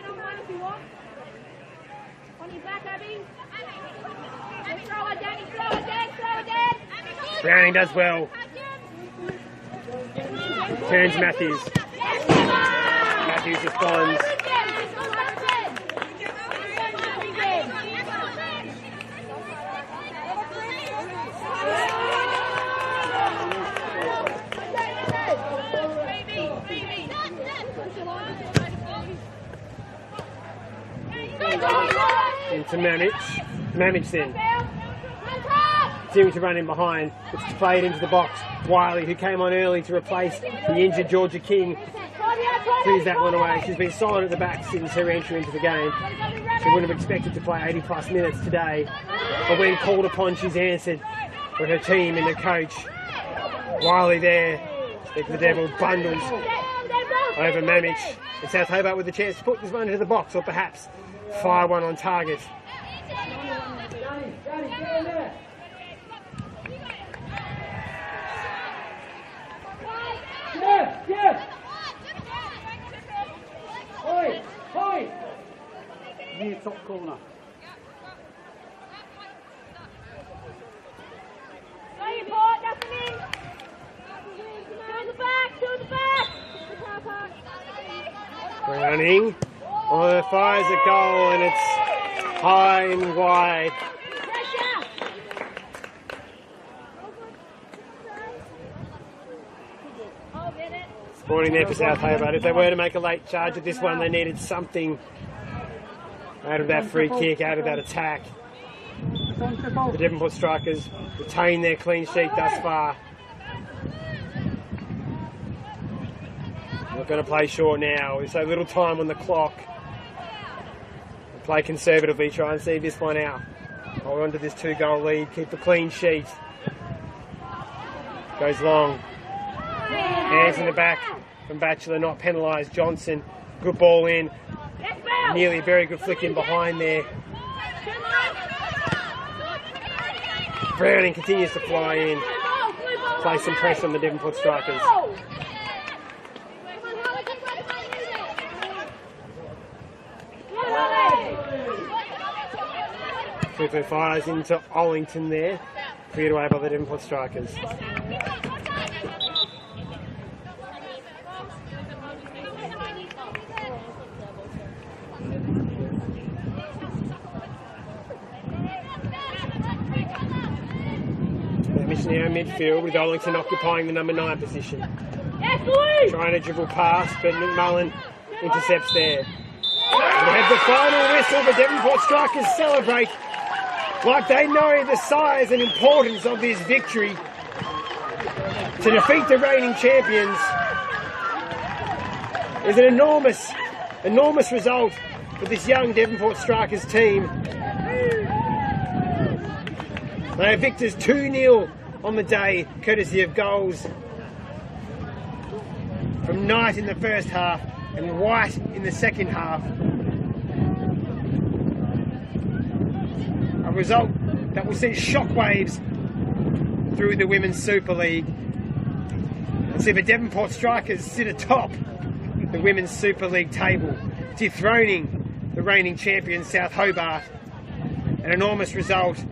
Browning does well. Turns Matthews. Matthews responds. Into Mamich. Mamich then. continuing to run in behind. It's played into the box. Wiley, who came on early to replace the injured Georgia King, clears that one away. She's been solid at the back since her entry into the game. She wouldn't have expected to play 80 plus minutes today, but when called upon, she's answered with her team and her coach. Wiley there, the Devil bundles over Mamich. And South Hobart with the chance to put this one into the box, or perhaps fire one on target. Near top corner. Running. Oh, fires a goal and it's high and wide. Sporting there for South Hobart. If they were to make a late charge at this one, they needed something out of that free kick, out of that attack. The Devonport Strikers retain their clean sheet thus far. Not going to play short now. With so little time on the clock. Play conservatively, try and see this one out. Hold on to this 2-goal lead, keep a clean sheet. Goes long. Hands in the back from Batchelor, not penalised. Johnson, good ball in. Nearly a very good flick in behind there. Browning continues to fly in. Place some pressure on the Devonport Strikers. Quickly fires into Ollington there. Cleared away by the Devonport Strikers. Missionary midfield with Ollington occupying the number 9 position. Trying to dribble past, but McMullen intercepts there. And they have the final whistle. The Devonport Strikers celebrate like they know the size and importance of this victory to defeat the reigning champions. Is an enormous result for this young Devonport Strikers team. They are victors 2-0 on the day, courtesy of goals from Knight in the first half and White in the second half. A result that will send shockwaves through the Women's Super League and see the Devonport Strikers sit atop the Women's Super League table, dethroning the reigning champion South Hobart. An enormous result.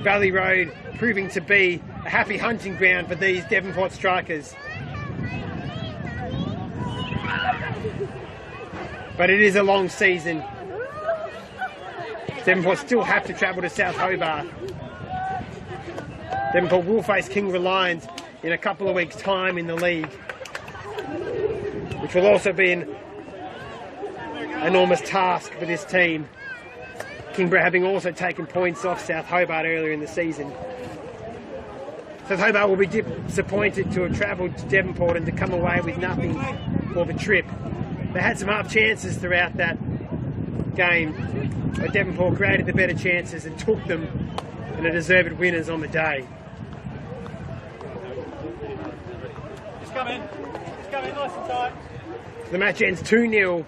Valley Road proving to be a happy hunting ground for these Devonport Strikers. But it is a long season. Devonport still have to travel to South Hobart. Devonport will face King Reliance in a couple of weeks' time in the league, which will also be an enormous task for this team. Kingborough having also taken points off South Hobart earlier in the season. South Hobart will be disappointed to have travelled to Devonport and to come away with nothing for the trip. They had some half chances throughout that game, but Devonport created the better chances and took them, and are deserved winners on the day. Just come in, nice and tight. The match ends 2-0.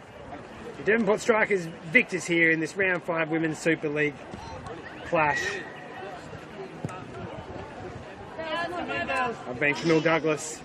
The Devonport Strikers victors here in this round 5 Women's Super League clash. I've been Camille Douglas.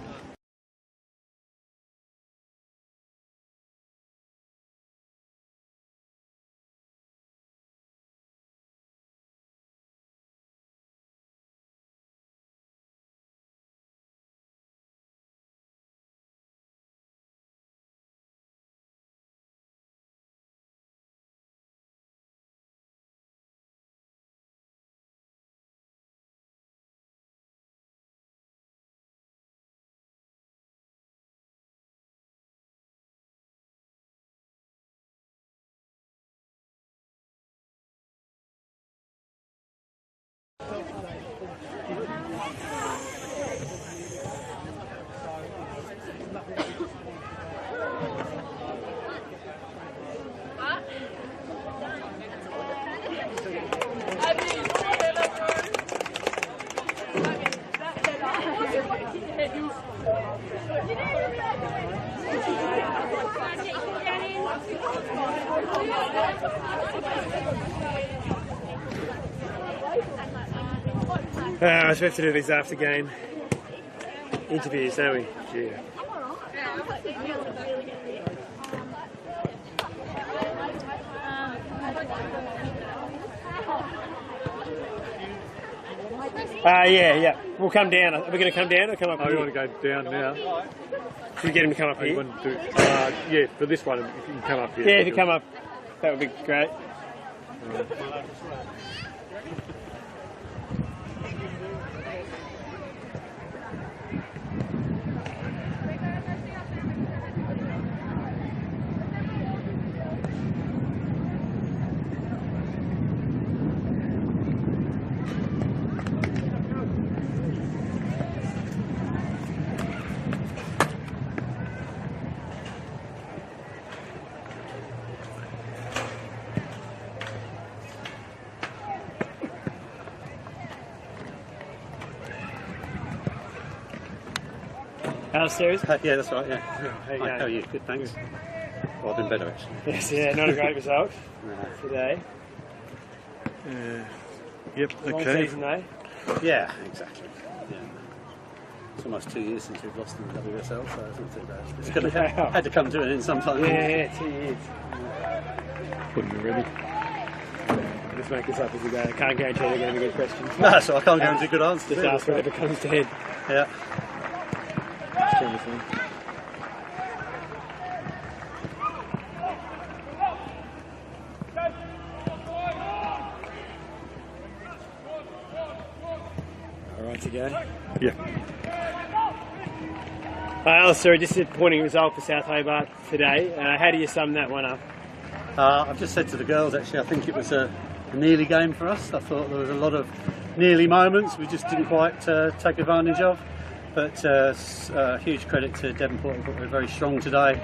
I suppose to do these after game interviews, don't we? Yeah. Yeah. We'll come down. Are we going to come down or come up here? You want to go down now? Should we get him to come up You here? want to do, yeah, for this one, if you can come up here. Yeah, if you come up, that would be great. How's Series? Yeah, that's right, yeah. How are you? Good, thanks. Well, I've been better, actually. Yes, yeah, not a great result today. Yep, Long okay. season though. Yeah, exactly. Yeah. It's almost 2 years since we've lost in the WSL, so it's not too bad. It's going to had to come to an end sometime. Yeah, 2 years. When you're ready. Just make this up as we go. I can't guarantee they're going to be good questions. No, so I can't guarantee good answers. Just ask whatever comes to head. Yeah. All right to go. Yeah. Alistair, a disappointing result for South Hobart today. How do you sum that one up? I've just said to the girls, actually, I think it was a nearly game for us. I thought there was a lot of nearly moments we just didn't quite take advantage of. But huge credit to Devonport. I thought they were very strong today.